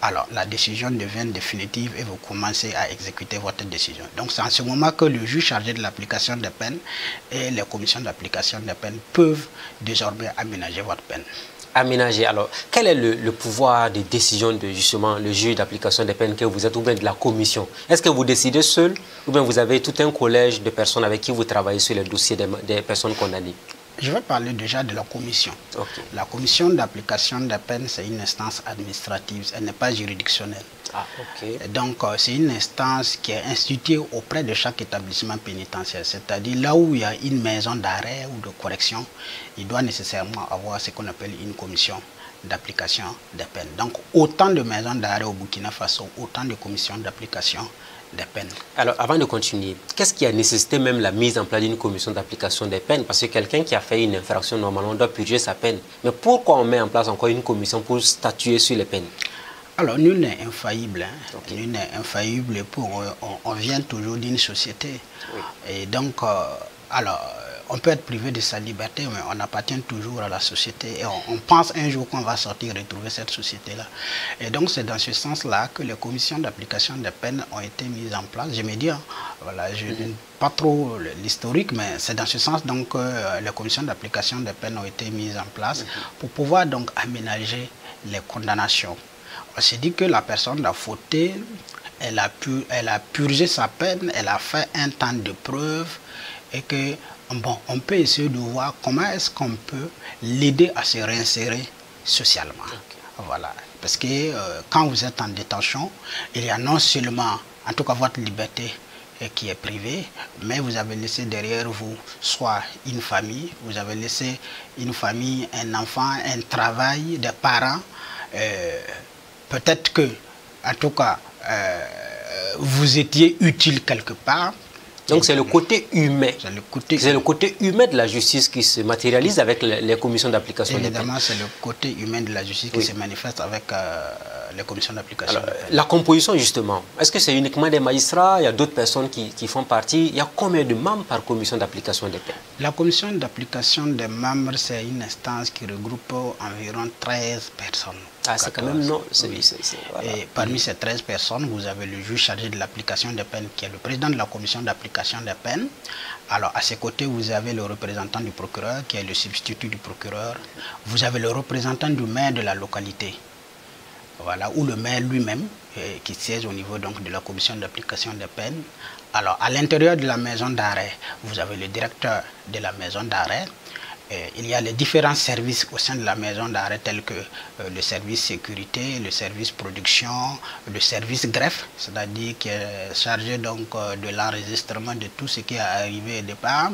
alors la décision devient définitive et vous commencez à exécuter votre décision. Donc c'est en ce moment que le juge chargé de l'application des peines et les commissions d'application des peines peuvent désormais aménager votre peine. Aménager. Alors, quel est le pouvoir de décision de justement le juge d'application des peines que vous êtes ou bien de la commission? Est-ce que vous décidez seul ou bien vous avez tout un collège de personnes avec qui vous travaillez sur les dossiers des personnes condamnées? Je vais parler déjà de la commission. Okay. La commission d'application des peines, c'est une instance administrative, elle n'est pas juridictionnelle. Ah, okay. Donc, c'est une instance qui est instituée auprès de chaque établissement pénitentiaire. C'est-à-dire là où il y a une maison d'arrêt ou de correction, il doit nécessairement avoir ce qu'on appelle une commission d'application des peines. Donc, autant de maisons d'arrêt au Burkina Faso, autant de commissions d'application des peines. Alors, avant de continuer, qu'est-ce qui a nécessité même la mise en place d'une commission d'application des peines? Parce que quelqu'un qui a fait une infraction, normalement, doit purger sa peine. Mais pourquoi on met en place encore une commission pour statuer sur les peines? Alors, nul n'est infaillible. Hein. Okay. Nul n'est infaillible. On vient toujours d'une société. Oui. Et donc, on peut être privé de sa liberté, mais on appartient toujours à la société. Et on pense un jour qu'on va sortir et retrouver cette société-là. Et donc, c'est dans ce sens-là que les commissions d'application des peines ont été mises en place. Je me dis, hein, voilà, je n'ai pas trop l'historique, mais c'est dans ce sens donc, que les commissions d'application des peines ont été mises en place pour pouvoir donc aménager les condamnations. On s'est dit que la personne a fauté, elle a purgé sa peine, elle a fait un temps de preuve et que Bon, on peut essayer de voir comment est-ce qu'on peut l'aider à se réinsérer socialement. Okay. Voilà. Parce que quand vous êtes en détention, il y a non seulement, en tout cas votre liberté qui est privée, mais vous avez laissé derrière vous soit une famille, vous avez laissé une famille, un enfant, un travail, des parents. Peut-être que, en tout cas, vous étiez utile quelque part. Donc c'est le côté humain. C'est le côté humain de la justice qui se matérialise avec les commissions d'application des peines. Évidemment, c'est le côté humain de la justice qui se manifeste avec les commissions d'application des peines. La composition, justement, est-ce que c'est uniquement des magistrats? Il y a d'autres personnes qui font partie. Il y a combien de membres par commission d'application des peines? La commission d'application des membres, c'est une instance qui regroupe environ 13 personnes. Ah, c'est quand même non. Oui. Voilà. Et parmi ces 13 personnes, vous avez le juge chargé de l'application des peines, qui est le président de la commission d'application des peines. Alors, à ses côtés, vous avez le représentant du procureur, qui est le substitut du procureur. Vous avez le représentant du maire de la localité. Voilà, ou le maire lui-même, qui siège au niveau donc, de la commission d'application des peines. Alors, à l'intérieur de la maison d'arrêt, vous avez le directeur de la maison d'arrêt. Il y a les différents services au sein de la maison d'arrêt tels que le service sécurité, le service production, le service greffe, c'est-à-dire qui est chargé donc de l'enregistrement de tout ce qui est arrivé au départ.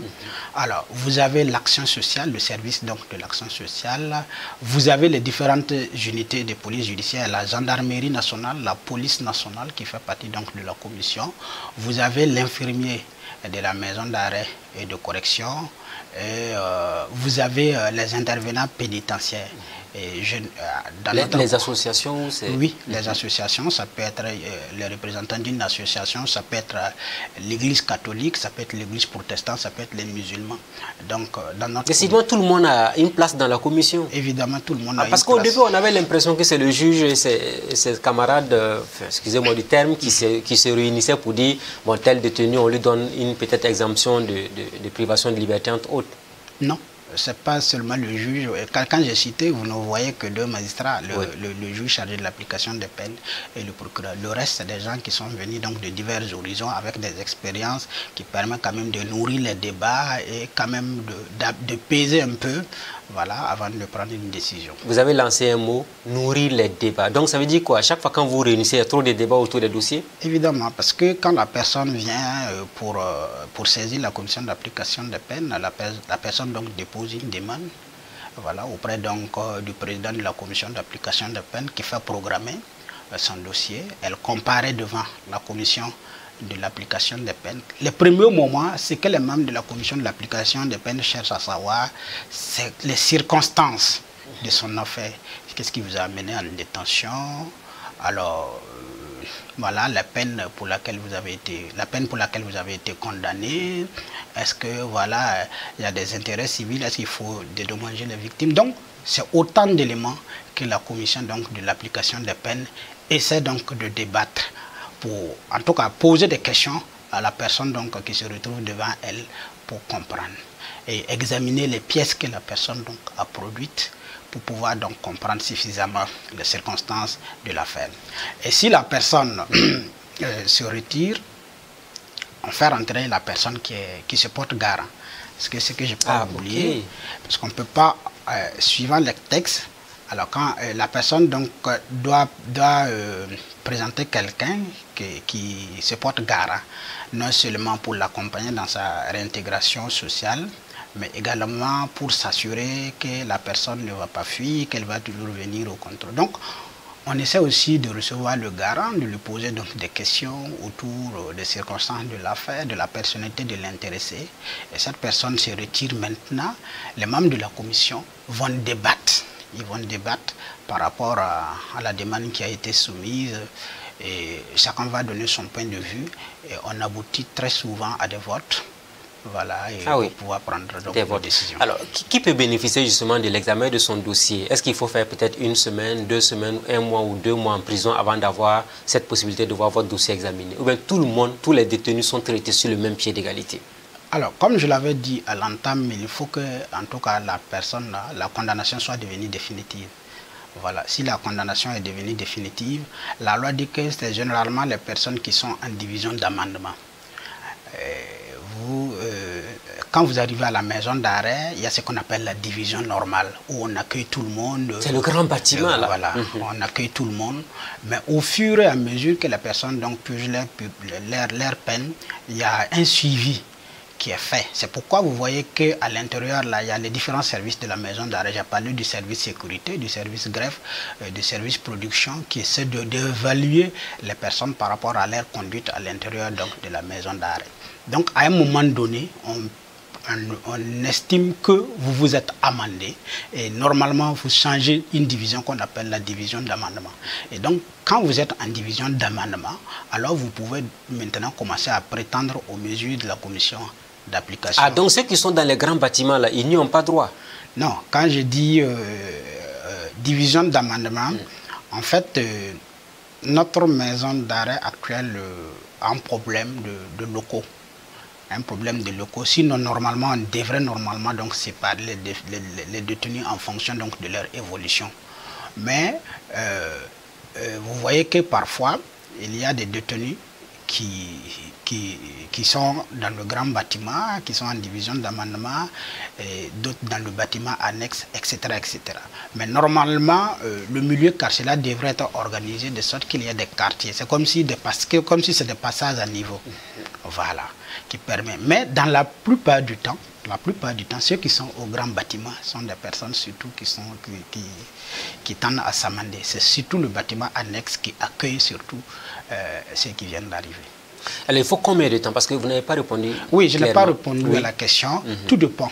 Alors, vous avez l'action sociale, le service donc de l'action sociale. Vous avez les différentes unités de police judiciaire, la gendarmerie nationale, la police nationale qui fait partie donc de la commission. Vous avez l'infirmier de la maison d'arrêt et de correction. Et vous avez les intervenants pénitentiaires. Et les associations, c'est... Oui, les associations, ça peut être les représentants d'une association, ça peut être l'église catholique, ça peut être l'église protestante, ça peut être les musulmans. Donc, dans notre... Décidément, tout le monde a une place dans la commission. Évidemment, tout le monde a une place. Parce qu'au début, on avait l'impression que c'est le juge et ses camarades, excusez-moi du terme, qui se réunissaient pour dire, bon, tel détenu, on lui donne une peut-être exemption de privation de liberté entre autres. Non. Ce n'est pas seulement le juge. Quand j'ai cité, vous ne voyez que deux magistrats, le juge chargé de l'application des peines et le procureur. Le reste, c'est des gens qui sont venus donc de divers horizons avec des expériences qui permettent quand même de nourrir les débats et quand même de peser un peu, voilà, avant de prendre une décision. Vous avez lancé un mot, nourrir les débats. Donc ça veut dire quoi? À chaque fois quand vous réunissez, il y a trop de débats autour des dossiers? Évidemment, parce que quand la personne vient pour saisir la commission d'application des peines, la personne donc dépose une demande, voilà, auprès donc du président de la commission d'application des peines qui fait programmer son dossier. Elle comparaît devant la commission de l'application des peines. Les premiers moments, ce que les membres de la commission de l'application des peines cherchent à savoir, c'est les circonstances de son affaire. Qu'est-ce qui vous a amené en détention? Alors, voilà la peine pour laquelle vous avez été condamné. Est-ce que voilà, il y a des intérêts civils? Est-ce qu'il faut dédommager les victimes? Donc, c'est autant d'éléments que la commission donc de l'application des peines essaie donc de débattre pour, en tout cas, poser des questions à la personne donc qui se retrouve devant elle pour comprendre et examiner les pièces que la personne donc a produites pour pouvoir donc comprendre suffisamment les circonstances de l'affaire. Et si la personne se retire, on fait rentrer la personne qui se porte garant. Parce que ce que je n'ai pas oublié, parce qu'on ne peut pas, suivant les textes, alors quand la personne donc doit présenter quelqu'un qui se porte garant, non seulement pour l'accompagner dans sa réintégration sociale, mais également pour s'assurer que la personne ne va pas fuir, qu'elle va toujours venir au contrôle. Donc, on essaie aussi de recevoir le garant, de lui poser donc des questions autour des circonstances de l'affaire, de la personnalité de l'intéressé. Et cette personne se retire maintenant. Les membres de la commission vont débattre. Ils vont débattre par rapport à la demande qui a été soumise. Et chacun va donner son point de vue. Et on aboutit très souvent à des votes. Voilà, et pour pouvoir prendre donc des décisions. Alors, qui peut bénéficier justement de l'examen de son dossier? Est-ce qu'il faut faire peut-être une semaine, 2 semaines, 1 mois ou 2 mois en prison avant d'avoir cette possibilité de voir votre dossier examiné? Ou bien tout le monde, tous les détenus sont traités sur le même pied d'égalité? Alors, comme je l'avais dit à l'entame, il faut que, en tout cas, la condamnation soit devenue définitive. Voilà. Si la condamnation est devenue définitive, la loi dit que c'est généralement les personnes qui sont en division d'amendement. quand vous arrivez à la maison d'arrêt, il y a ce qu'on appelle la division normale, où on accueille tout le monde. C'est le grand bâtiment, là. Voilà, on accueille tout le monde. Mais au fur et à mesure que les personnes donc, purgent leur peine, il y a un suivi qui est fait. C'est pourquoi vous voyez qu'à l'intérieur, là, il y a les différents services de la maison d'arrêt. J'ai parlé du service sécurité, du service greffe, du service production, qui essaie d'évaluer les personnes par rapport à leur conduite à l'intérieur de la maison d'arrêt. Donc, à un moment donné, on estime que vous vous êtes amendé et normalement, vous changez une division qu'on appelle la division d'amendement. Et donc, quand vous êtes en division d'amendement, alors vous pouvez maintenant commencer à prétendre aux mesures de la commission d'application. Ah, donc ceux qui sont dans les grands bâtiments, là, ils n'y ont pas droit? Non, quand je dis division d'amendement, en fait, notre maison d'arrêt actuelle a un problème de locaux. Un problème de locaux. Sinon, normalement, on devrait normalement donc séparer les détenus en fonction donc de leur évolution. Mais vous voyez que parfois, il y a des détenus qui sont dans le grand bâtiment, qui sont en division d'amendement, et d'autres dans le bâtiment annexe, etc. etc. Mais normalement, le milieu carcéral devrait être organisé de sorte qu'il y ait des quartiers. C'est comme si c'est des passages à niveau. Voilà, qui permet. Mais dans la plupart du temps, ceux qui sont au grand bâtiment sont des personnes surtout qui tendent à s'amender. C'est surtout le bâtiment annexe qui accueille surtout ceux qui viennent d'arriver. Alors, il faut combien de temps? Parce que vous n'avez pas répondu. Oui, je n'ai pas répondu à la question. Tout dépend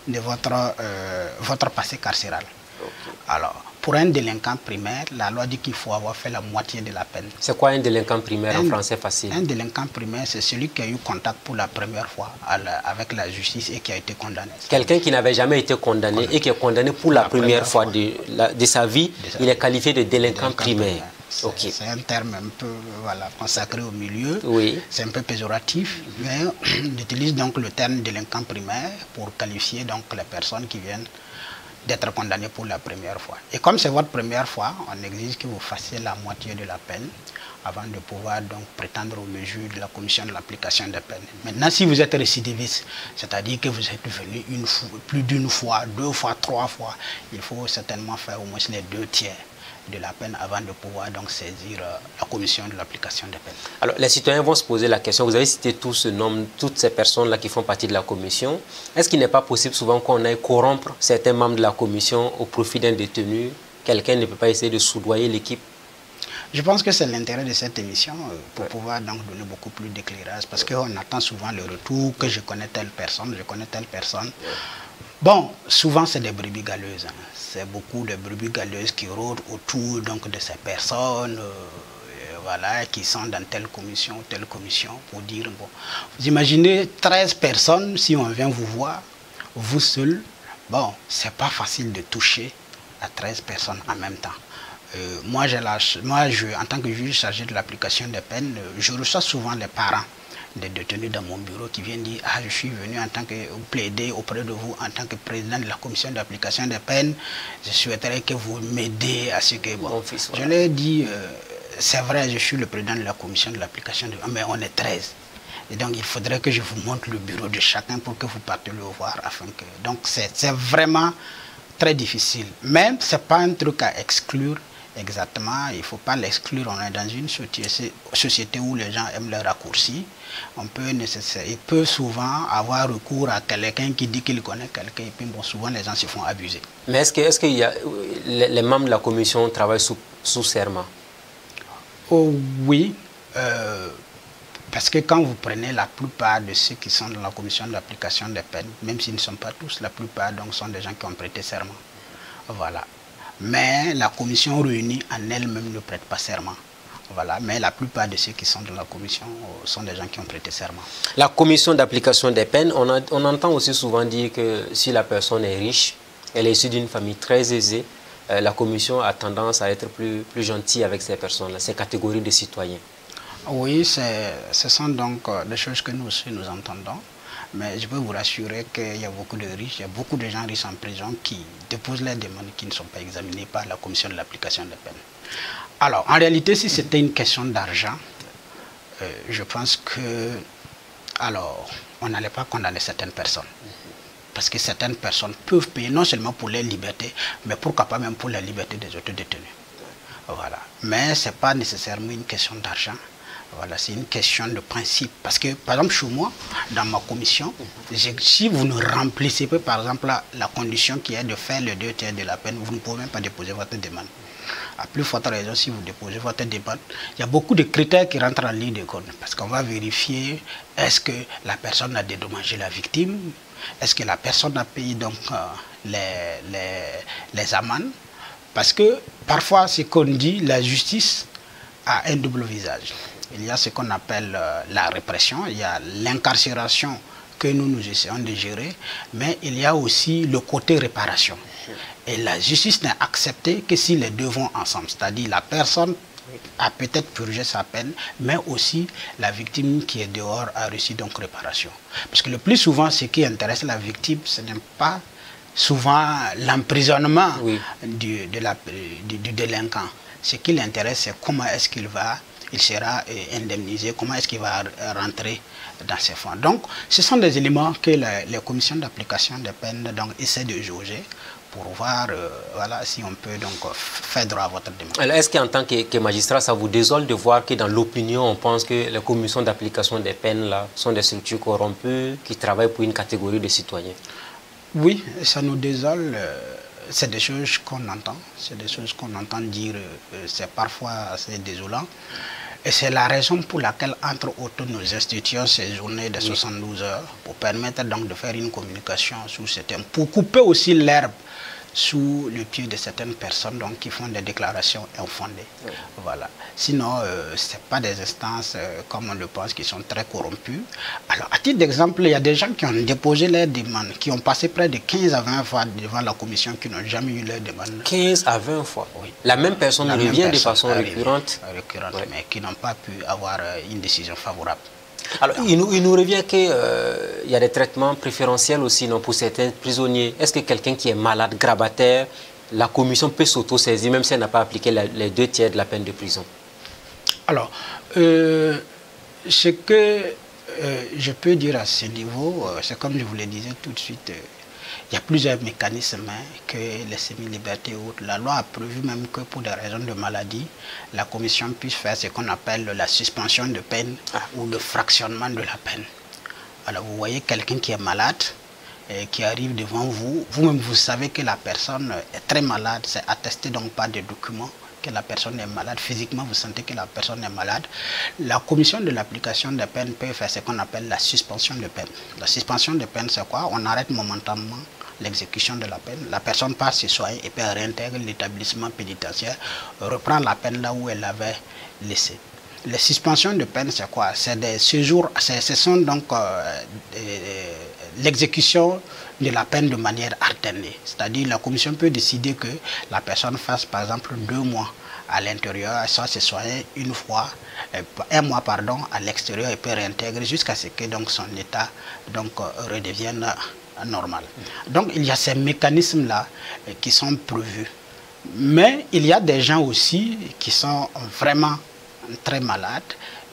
de votre passé carcéral. Okay. Alors, pour un délinquant primaire, la loi dit qu'il faut avoir fait la moitié de la peine. C'est quoi un délinquant primaire en français facile? Un délinquant primaire, c'est celui qui a eu contact pour la première fois avec la justice et qui a été condamné. Quelqu'un qui n'avait jamais été condamné et qui est condamné pour la première fois de sa vie, il est qualifié de délinquant primaire. Okay. C'est un terme un peu consacré au milieu, c'est un peu péjoratif, mais on utilise donc le terme délinquant primaire pour qualifier donc les personnes qui viennent d'être condamnées pour la première fois. Et comme c'est votre première fois, on exige que vous fassiez la moitié de la peine avant de pouvoir donc prétendre aux mesures de la commission de l'application des peines. Maintenant, si vous êtes récidiviste, c'est-à-dire que vous êtes venu plus d'une fois, 2 fois, 3 fois, il faut certainement faire au moins les 2 tiers de la peine avant de pouvoir donc saisir la commission de l'application des peines. Alors, les citoyens vont se poser la question, vous avez cité tout ce nombre, toutes ces personnes-là qui font partie de la commission. Est-ce qu'il n'est pas possible souvent qu'on aille corrompre certains membres de la commission au profit d'un détenu? Quelqu'un ne peut pas essayer de soudoyer l'équipe? Je pense que c'est l'intérêt de cette émission pour pouvoir donc donner beaucoup plus d'éclairage, parce qu'on attend souvent le retour que je connais telle personne, je connais telle personne. Bon, souvent c'est des brebis galeuses. C'est beaucoup de brebis galeuses qui rôdent autour donc, de ces personnes voilà, qui sont dans telle commission pour dire, bon, vous imaginez 13 personnes, si on vient vous voir, vous seul, bon, c'est pas facile de toucher à 13 personnes en même temps. Moi, en tant que juge chargé de l'application des peines, je reçois souvent les parents des détenus dans mon bureau qui viennent dire « Ah, je suis venu en tant que plaider auprès de vous en tant que président de la commission d'application des peines. Je souhaiterais que vous m'aidez à ce que... » Bon, je leur ai dit « C'est vrai, je suis le président de la commission de l'application des peines, mais on est 13. Et donc, il faudrait que je vous montre le bureau de chacun pour que vous partiez le voir. Afin que... » Donc, c'est vraiment très difficile. Mais ce n'est pas un truc à exclure. Exactement, il ne faut pas l'exclure. On est dans une société où les gens aiment les raccourcis. Il peut souvent avoir recours à quelqu'un qui dit qu'il connaît quelqu'un et puis bon, souvent les gens se font abuser. Mais est-ce que les membres de la commission travaillent sous serment? Oh, oui, parce que quand vous prenez la plupart de ceux qui sont dans la commission d'application des peines, même s'ils ne sont pas tous, la plupart donc, sont des gens qui ont prêté serment. Voilà. Mais la commission réunie en elle-même ne prête pas serment. Voilà. Mais la plupart de ceux qui sont dans la commission sont des gens qui ont prêté serment. La commission d'application des peines, on entend aussi souvent dire que si la personne est riche, elle est issue d'une famille très aisée, la commission a tendance à être plus gentille avec ces personnes-là, ces catégories de citoyens. Oui, ce sont donc des choses que nous aussi nous entendons. Mais je peux vous rassurer qu'il y a beaucoup de riches, il y a beaucoup de gens riches en prison qui déposent les demandes qui ne sont pas examinées par la commission de l'application des peines. Alors, en réalité, si c'était une question d'argent, je pense que, alors, on n'allait pas condamner certaines personnes. Parce que certaines personnes peuvent payer non seulement pour leur liberté, mais pourquoi pas même pour la liberté des autres détenus. Voilà. Mais ce n'est pas nécessairement une question d'argent. Voilà, c'est une question de principe. Parce que, par exemple, chez moi, dans ma commission, si vous ne remplissez pas, par exemple, la condition qui est de faire le 2/3 de la peine, vous ne pouvez même pas déposer votre demande. À plus forte raison, si vous déposez votre demande, il y a beaucoup de critères qui rentrent en ligne de compte. Parce qu'on va vérifier, est-ce que la personne a dédommagé la victime? Est-ce que la personne a payé donc les amendes? Parce que parfois, ce qu'on dit, la justice a un double visage. Il y a ce qu'on appelle la répression, il y a l'incarcération que nous essayons de gérer, mais il y a aussi le côté réparation. Et la justice n'est acceptée que si les deux vont ensemble, c'est-à-dire la personne a peut-être purgé sa peine, mais aussi la victime qui est dehors a reçu donc réparation. Parce que le plus souvent, ce qui intéresse la victime, ce n'est pas souvent l'emprisonnement du délinquant. Ce qui l'intéresse, c'est comment est-ce il sera indemnisé, comment est-ce qu'il va rentrer dans ses fonds. Donc, ce sont des éléments que les commissions d'application des peines essaient de jauger pour voir voilà, si on peut donc faire droit à votre demande. Alors, est-ce qu'en tant que magistrat, ça vous désole de voir que dans l'opinion, on pense que les commissions d'application des peines là, sont des structures corrompues qui travaillent pour une catégorie de citoyens? Oui, ça nous désole. C'est des choses qu'on entend, c'est des choses qu'on entend dire, c'est parfois assez désolant. Et c'est la raison pour laquelle, entre autres, nous instituons ces journées de 72 heures pour permettre donc de faire une communication sur ce thème, pour couper aussi l'herbe sous le pied de certaines personnes donc, qui font des déclarations infondées. Voilà. Sinon, ce n'est pas des instances, comme on le pense, qui sont très corrompues. Alors, à titre d'exemple, il y a des gens qui ont déposé leurs demandes, qui ont passé près de 15 à 20 fois devant la commission, qui n'ont jamais eu leur demande. 15 à 20 fois? Oui. La même personne revient de façon récurrente, mais qui n'ont pas pu avoir une décision favorable. Alors, il nous revient qu'il y a des traitements préférentiels aussi non, pour certains prisonniers. Est-ce que quelqu'un qui est malade, grabataire, la commission peut s'auto-saisir même si elle n'a pas appliqué les 2/3 de la peine de prison? Alors, ce que je peux dire à ce niveau, c'est comme je vous le disais tout de suite, il y a plusieurs mécanismes que les semi-libertés ou autres. La loi a prévu même que pour des raisons de maladie, la commission puisse faire ce qu'on appelle la suspension de peine ou le fractionnement de la peine. Alors vous voyez quelqu'un qui est malade, qui arrive devant vous, vous-même vous savez que la personne est très malade, c'est attesté donc par des documents que la personne est malade, physiquement vous sentez que la personne est malade, la commission de l'application des peines peut faire ce qu'on appelle la suspension de peine. La suspension de peine c'est quoi? On arrête momentanément l'exécution de la peine, la personne passe se soigner et puis réintègre l'établissement pénitentiaire, reprend la peine là où elle l'avait laissée. Les suspensions de peine c'est quoi? C'est des séjours, ce sont donc l'exécution de la peine de manière alternée. C'est-à-dire la commission peut décider que la personne fasse par exemple 2 mois à l'intérieur, soit se soigner une fois, 1 mois pardon, à l'extérieur et peut réintégrer jusqu'à ce que donc, son état donc, redevienne normal. Donc il y a ces mécanismes-là qui sont prévus. Mais il y a des gens aussi qui sont vraiment très malades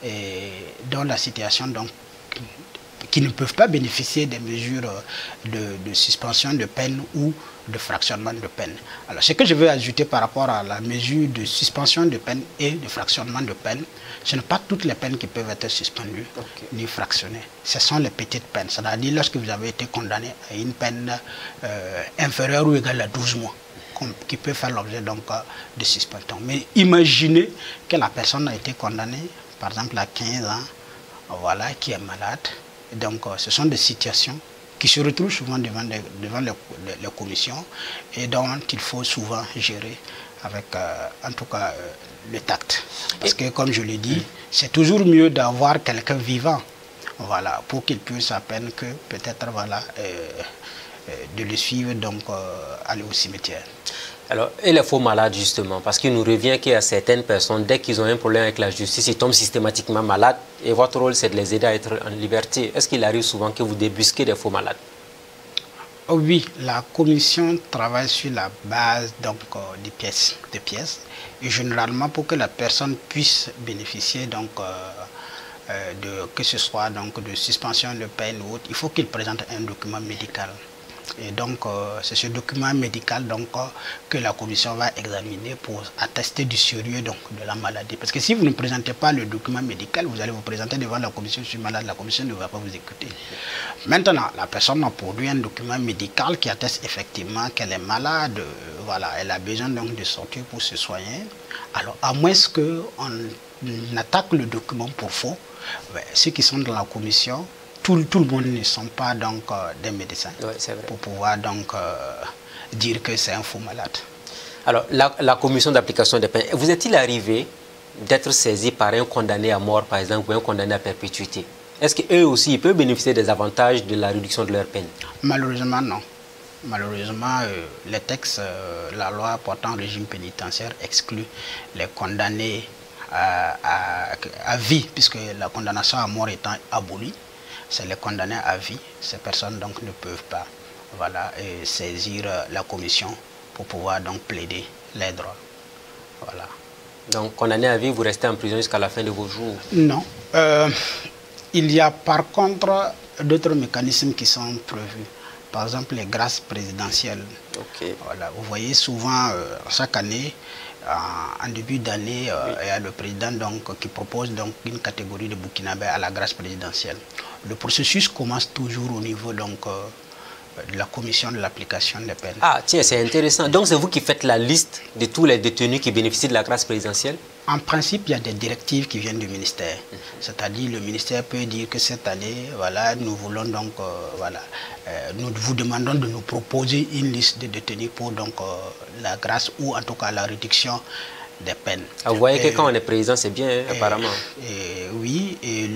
et dont la situation donc qui ne peuvent pas bénéficier des mesures de suspension de peine ou de fractionnement de peine. Alors, ce que je veux ajouter par rapport à la mesure de suspension de peine et de fractionnement de peine, ce ne sont pas toutes les peines qui peuvent être suspendues ni fractionnées. Ce sont les petites peines. C'est-à-dire lorsque vous avez été condamné à une peine inférieure ou égale à 12 mois, qui peut faire l'objet donc de suspension. Mais imaginez que la personne a été condamnée, par exemple, à 15 ans, voilà, qui est malade. Donc, ce sont des situations qui se retrouvent souvent devant les commissions et dont il faut souvent gérer avec, en tout cas, le tact. Parce que, comme je l'ai dit, c'est toujours mieux d'avoir quelqu'un vivant, voilà, pour qu'il puisse à peine que peut-être, voilà, de le suivre, donc aller au cimetière. Alors, et les faux malades, justement, parce qu'il nous revient qu'il y a certaines personnes, dès qu'ils ont un problème avec la justice, ils tombent systématiquement malades, et votre rôle, c'est de les aider à être en liberté. Est-ce qu'il arrive souvent que vous débusquez des faux malades? Oui, la commission travaille sur la base donc, des pièces. Et généralement, pour que la personne puisse bénéficier donc, que ce soit donc de suspension de peine ou autre, il faut qu'il présente un document médical. Et donc, c'est ce document médical donc, que la commission va examiner pour attester du sérieux donc, de la maladie. Parce que si vous ne présentez pas le document médical, vous allez vous présenter devant la commission, je suis malade, la commission ne va pas vous écouter. Maintenant, la personne a produit un document médical qui atteste effectivement qu'elle est malade, voilà, elle a besoin donc de sortir pour se soigner. Alors, à moins qu'on attaque le document pour faux, ceux qui sont dans la commission, tout le monde ne sont pas donc des médecins pour pouvoir donc dire que c'est un faux malade. Alors, la commission d'application des peines, vous est-il arrivé d'être saisi par un condamné à mort, par exemple, ou un condamné à perpétuité? Est-ce qu'eux aussi, ils peuvent bénéficier des avantages de la réduction de leur peine? Malheureusement, non. Malheureusement, les textes, la loi portant régime pénitentiaire exclut les condamnés à vie, puisque la condamnation à mort étant abolie, c'est les condamnés à vie. Ces personnes donc ne peuvent pas saisir la commission pour pouvoir donc plaider les droits. Voilà. Donc condamné à vie, vous restez en prison jusqu'à la fin de vos jours? Non. Il y a par contre d'autres mécanismes qui sont prévus. Par exemple les grâces présidentielles. Okay. Voilà. Vous voyez souvent chaque année, en début d'année, il y a le président donc, qui propose donc, une catégorie de Burkinabé à la grâce présidentielle. Le processus commence toujours au niveau donc, de la commission de l'application des peines. Ah tiens, c'est intéressant. Donc c'est vous qui faites la liste de tous les détenus qui bénéficient de la grâce présidentielle? En principe, il y a des directives qui viennent du ministère. C'est-à-dire le ministère peut dire que cette année, voilà, nous voulons donc, nous vous demandons de nous proposer une liste de détenus pour donc, la grâce ou en tout cas la réduction des peines. Ah, vous voyez que quand on est président, c'est bien, hein, apparemment. Oui, et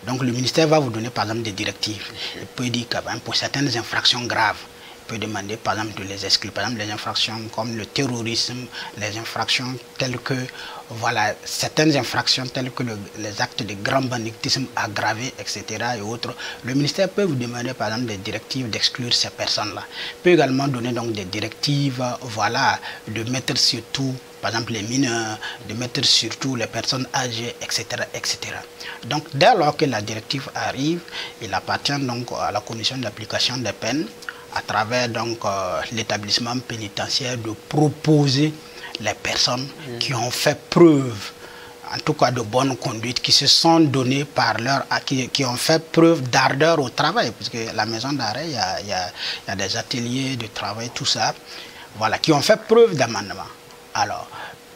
donc le ministère va vous donner par exemple des directives. Il peut dire que pour certaines infractions graves, il peut demander par exemple de les exclure. Par exemple les infractions comme le terrorisme, les infractions telles que, voilà, certaines infractions telles que les actes de grand banditisme aggravés, etc. et autres. Le ministère peut vous demander par exemple des directives d'exclure ces personnes-là. Il peut également donner donc des directives, voilà, de mettre surtout par exemple les mineurs, de mettre surtout les personnes âgées, etc., etc. Donc dès lors que la directive arrive, il appartient donc à la commission d'application des peines, à travers donc l'établissement pénitentiaire, de proposer les personnes qui ont fait preuve, en tout cas de bonne conduite, qui se sont données par leur, qui ont fait preuve d'ardeur au travail, puisque la maison d'arrêt, il y a des ateliers de travail, tout ça, voilà, qui ont fait preuve d'amendement. Alors,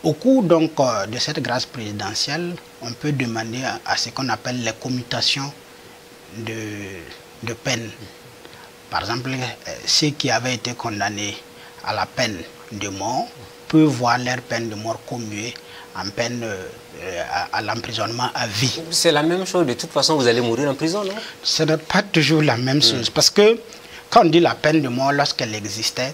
au cours donc de cette grâce présidentielle, on peut demander à ce qu'on appelle les commutations de peine. Par exemple, ceux qui avaient été condamnés à la peine de mort peuvent voir leur peine de mort commuée en peine à l'emprisonnement à vie. C'est la même chose, de toute façon vous allez mourir en prison, non? Ce n'est pas toujours la même chose, parce que quand on dit la peine de mort, lorsqu'elle existait,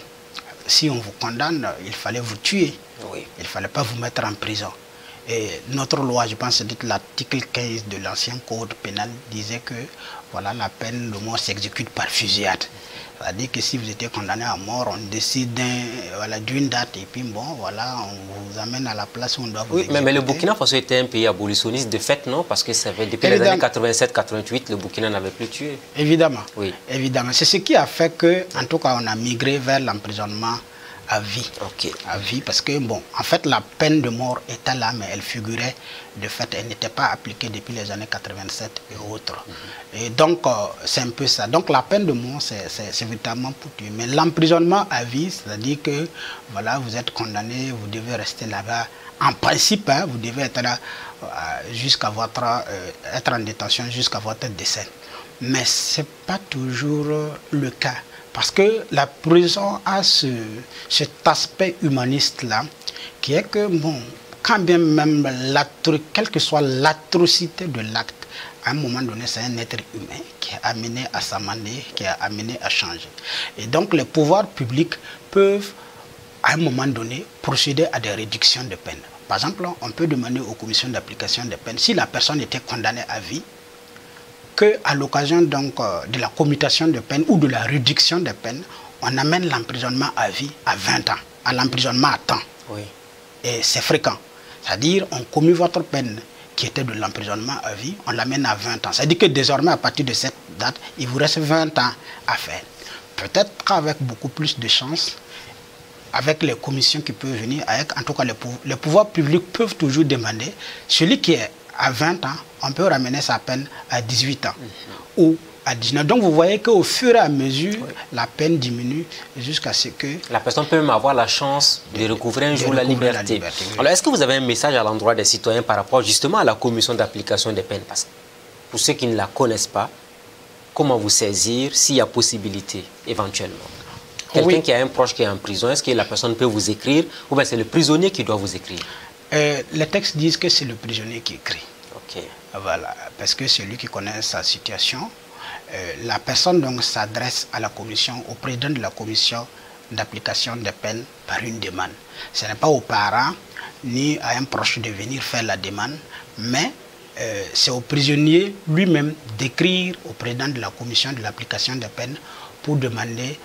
si on vous condamne, il fallait vous tuer. Oui. Il ne fallait pas vous mettre en prison. Et notre loi, je pense que l'article 15 de l'ancien code pénal disait que voilà, la peine de mort s'exécute par fusillade. C'est-à-dire que si vous étiez condamné à mort, on décide d'une date et puis bon, voilà, on vous amène à la place où on doit vous exécuter. Mais le Burkina Faso était un pays abolitionniste de fait, non? Parce que ça fait depuis les années 87-88, le Burkina n'avait plus tué. Évidemment. Oui. Évidemment. C'est ce qui a fait que, en tout cas, on a migré vers l'emprisonnement à vie. Okay. À vie, parce que, bon, en fait, la peine de mort était là, mais elle figurait, de fait, elle n'était pas appliquée depuis les années 87 et autres. Et donc, c'est un peu ça. Donc, la peine de mort, c'est véritablement pour tuer. Mais l'emprisonnement à vie, c'est-à-dire que, voilà, vous êtes condamné, vous devez rester là-bas. En principe, hein, vous devez être là jusqu'à votre, être en détention jusqu'à votre décès. Mais ce n'est pas toujours le cas. Parce que la prison a cet aspect humaniste-là, qui est que, bon, quand bien même, quelle que soit l'atrocité de l'acte, à un moment donné, c'est un être humain qui est amené à s'amender, qui est amené à changer. Et donc, les pouvoirs publics peuvent, à un moment donné, procéder à des réductions de peine. Par exemple, on peut demander aux commissions d'application des peines, si la personne était condamnée à vie, qu'à l'occasion donc de la commutation de peine ou de la réduction de peine, on amène l'emprisonnement à vie à 20 ans, à l'emprisonnement à temps. Oui. Et c'est fréquent. C'est-à-dire, on commue votre peine qui était de l'emprisonnement à vie, on l'amène à 20 ans. C'est-à-dire que désormais, à partir de cette date, il vous reste 20 ans à faire. Peut-être qu'avec beaucoup plus de chance, avec les commissions qui peuvent venir, avec, en tout cas les pouvoirs publics peuvent toujours demander, celui qui est à 20 ans, on peut ramener sa peine à 18 ans ou à 19. Donc vous voyez qu'au fur et à mesure, la peine diminue jusqu'à ce que... La personne peut même avoir la chance de recouvrer un jour la liberté. Oui. Alors est-ce que vous avez un message à l'endroit des citoyens par rapport justement à la commission d'application des peines? Parce que pour ceux qui ne la connaissent pas, comment vous saisir s'il y a possibilité éventuellement? Quelqu'un qui a un proche qui est en prison, est-ce que la personne peut vous écrire ou bien c'est le prisonnier qui doit vous écrire? Les textes disent que c'est le prisonnier qui écrit. Ok. Voilà, parce que c'est lui qui connaît sa situation. La personne donc s'adresse à la commission, au président de la commission d'application des peines par une demande. Ce n'est pas aux parents ni à un proche de venir faire la demande, mais c'est au prisonnier lui-même d'écrire au président de la commission de l'application des peines pour demander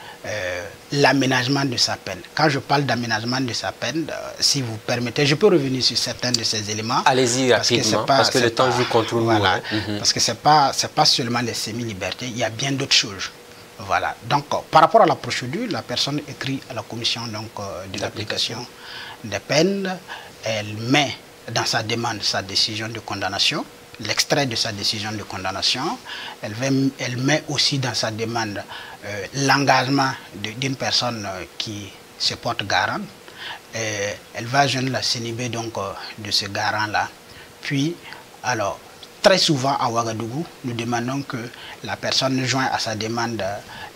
l'aménagement de sa peine. Quand je parle d'aménagement de sa peine, si vous permettez, je peux revenir sur certains de ces éléments. Allez-y rapidement, parce que le temps joue contre nous. Voilà, parce que ce n'est pas seulement les semi-libertés, il y a bien d'autres choses. Voilà. Donc, par rapport à la procédure, la personne écrit à la commission donc, de l'application des peines, elle met dans sa demande sa décision de condamnation, l'extrait de sa décision de condamnation. Elle met aussi dans sa demande l'engagement d'une personne qui se porte garant. Elle va joindre la CNIB donc, de ce garant-là. Puis, alors, très souvent à Ouagadougou, nous demandons que la personne joigne à sa demande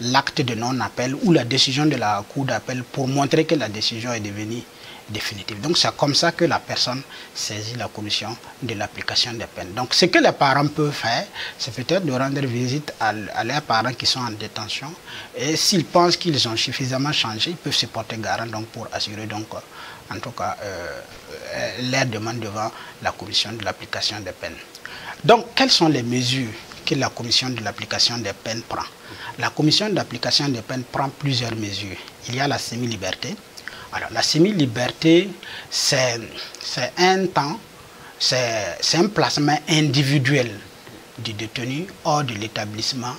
l'acte de non-appel ou la décision de la cour d'appel pour montrer que la décision est devenue définitive. Donc c'est comme ça que la personne saisit la commission de l'application des peines. Donc ce que les parents peuvent faire, c'est peut-être de rendre visite à leurs parents qui sont en détention, et s'ils pensent qu'ils ont suffisamment changé, ils peuvent se porter garant donc, pour assurer donc, en tout cas leur demande devant la commission de l'application des peines. Donc quelles sont les mesures que la commission de l'application des peines prend? La commission d'application des peines prend plusieurs mesures. Il y a la semi-liberté. Alors, la semi-liberté, c'est un temps, c'est un placement individuel du détenu hors de l'établissement,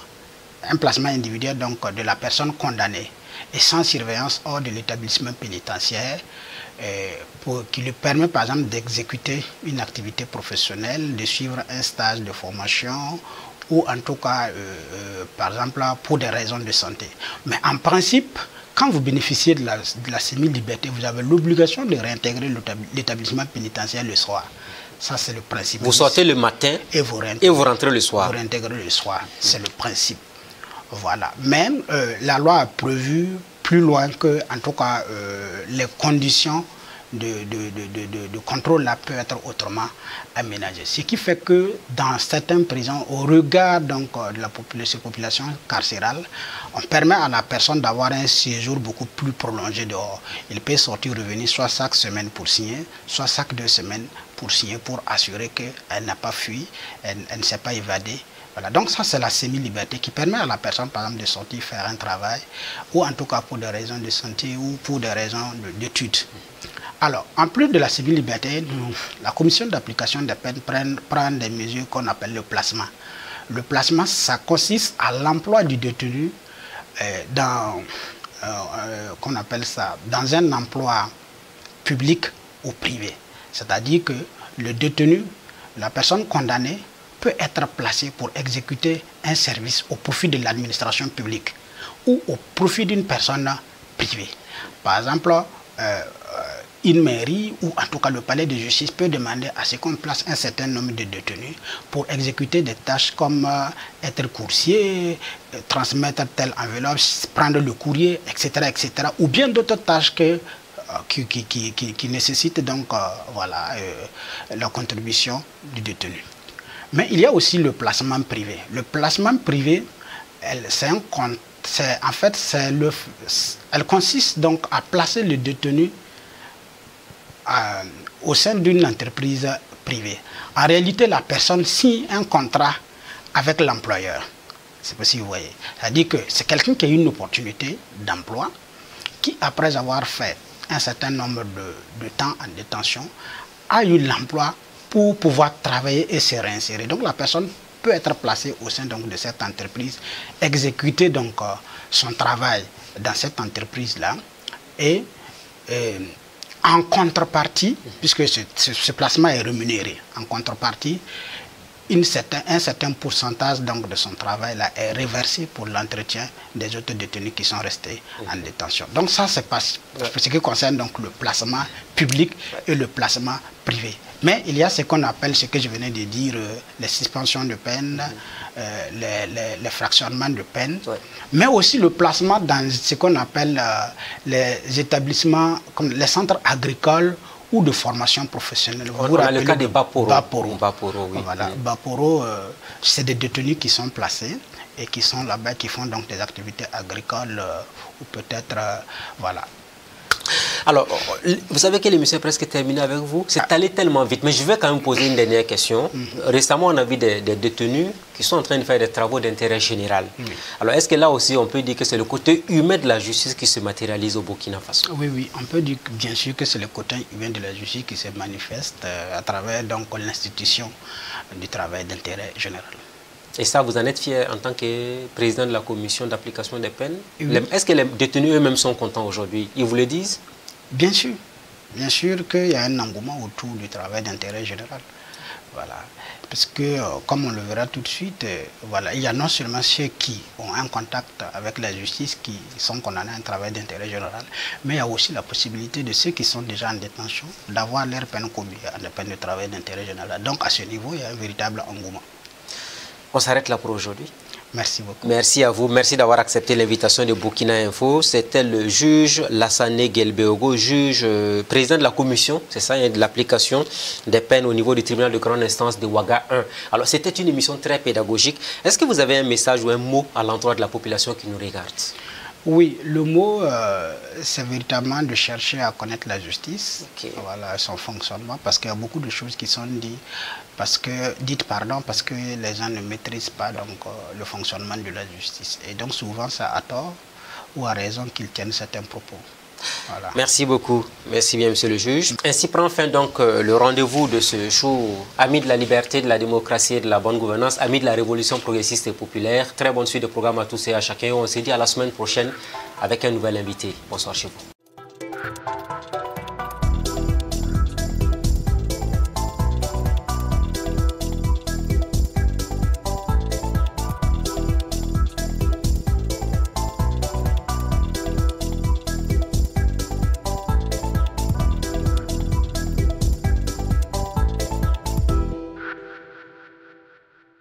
un placement individuel donc de la personne condamnée et sans surveillance hors de l'établissement pénitentiaire, qui lui permet par exemple d'exécuter une activité professionnelle, de suivre un stage de formation ou en tout cas, par exemple, pour des raisons de santé. Mais en principe, quand vous bénéficiez de la semi-liberté, vous avez l'obligation de réintégrer l'établissement pénitentiaire le soir. Ça, c'est le principe. Vous sortez le matin et vous rentrez le soir. Vous réintégrez le soir, c'est le principe. Voilà. Même la loi a prévu plus loin que, en tout cas, les conditions de contrôle là peut être autrement aménagées. Ce qui fait que dans certaines prisons, au regard donc, de ces populations carcérales, on permet à la personne d'avoir un séjour beaucoup plus prolongé dehors. Il peut sortir, revenir soit chaque semaine pour signer, soit chaque 2 semaines pour signer, pour assurer qu'elle n'a pas fui, elle ne s'est pas évadée. Voilà. Donc ça, c'est la semi-liberté qui permet à la personne, par exemple, de sortir faire un travail, ou en tout cas pour des raisons de santé ou pour des raisons d'études. Alors, en plus de la semi-liberté, la commission d'application des peines prend des mesures qu'on appelle le placement. Le placement, ça consiste à l'emploi du détenu qu'on appelle ça, dans un emploi public ou privé. C'est-à-dire que le détenu, la personne condamnée, peut être placée pour exécuter un service au profit de l'administration publique ou au profit d'une personne privée. Par exemple, une mairie ou en tout cas le palais de justice peut demander à ce qu'on place un certain nombre de détenus pour exécuter des tâches comme être coursier, transmettre telle enveloppe, prendre le courrier, etc. etc. ou bien d'autres tâches qui nécessitent donc voilà, la contribution du détenu. Mais il y a aussi le placement privé. Le placement privé, elle consiste donc à placer le détenu au sein d'une entreprise privée. En réalité, la personne signe un contrat avec l'employeur. C'est possible, vous voyez. C'est-à-dire que c'est quelqu'un qui a une opportunité d'emploi, qui, après avoir fait un certain nombre de temps en détention, a eu l'emploi pour pouvoir travailler et se réinsérer. Donc la personne peut être placée au sein donc, de cette entreprise, exécuter donc son travail dans cette entreprise-là et en contrepartie, puisque ce placement est rémunéré, en contrepartie, un certain pourcentage donc, de son travail là, est reversé pour l'entretien des autres détenus qui sont restés en détention. Donc ça, c'est pas ce qui concerne donc, le placement public et le placement privé. Mais il y a ce qu'on appelle, ce que je venais de dire, les suspensions de peine, les fractionnements de peine, mais aussi le placement dans ce qu'on appelle les établissements, comme les centres agricoles ou de formation professionnelle. On a le cas de Baporo. Baporo, oui. Voilà. Baporo, c'est des détenus qui sont placés et qui sont là-bas, qui font donc des activités agricoles ou peut-être, voilà. Alors, vous savez que l'émission est presque terminée avec vous. C'est allé tellement vite. Mais je vais quand même poser une dernière question. Récemment, on a vu des détenus qui sont en train de faire des travaux d'intérêt général. Alors, est-ce que là aussi, on peut dire que c'est le côté humain de la justice qui se matérialise au Burkina Faso? Oui, oui. On peut dire bien sûr que c'est le côté humain de la justice qui se manifeste à travers l'institution du travail d'intérêt général. Et ça, vous en êtes fier en tant que président de la commission d'application des peines? Oui. Est-ce que les détenus eux-mêmes sont contents aujourd'hui? Ils vous le disent? Bien sûr. Bien sûr qu'il y a un engouement autour du travail d'intérêt général. Voilà. Parce que, comme on le verra tout de suite, voilà, il y a non seulement ceux qui ont un contact avec la justice, qui sont condamnés à un travail d'intérêt général, mais il y a aussi la possibilité de ceux qui sont déjà en détention d'avoir leur peine commise à la peine de travail d'intérêt général. Donc, à ce niveau, il y a un véritable engouement. On s'arrête là pour aujourd'hui. Merci beaucoup. Merci à vous. Merci d'avoir accepté l'invitation de Burkina Info. C'était le juge Lassane Guelbeogo, juge président de la commission, c'est ça, de l'application des peines au niveau du tribunal de grande instance de Ouaga 1. Alors, c'était une émission très pédagogique. Est-ce que vous avez un message ou un mot à l'endroit de la population qui nous regarde? Oui, le mot, c'est véritablement de chercher à connaître la justice, voilà, son fonctionnement, parce qu'il y a beaucoup de choses qui sont dites parce que les gens ne maîtrisent pas donc, le fonctionnement de la justice. Et donc souvent, c'est à tort ou à raison qu'ils tiennent certains propos. Voilà. Merci beaucoup. Merci bien, monsieur le juge. Ainsi prend fin donc le rendez-vous de ce show Amis de la liberté, de la démocratie et de la bonne gouvernance, Amis de la révolution progressiste et populaire. Très bonne suite de programme à tous et à chacun. On se dit à la semaine prochaine avec un nouvel invité. Bonsoir chez vous.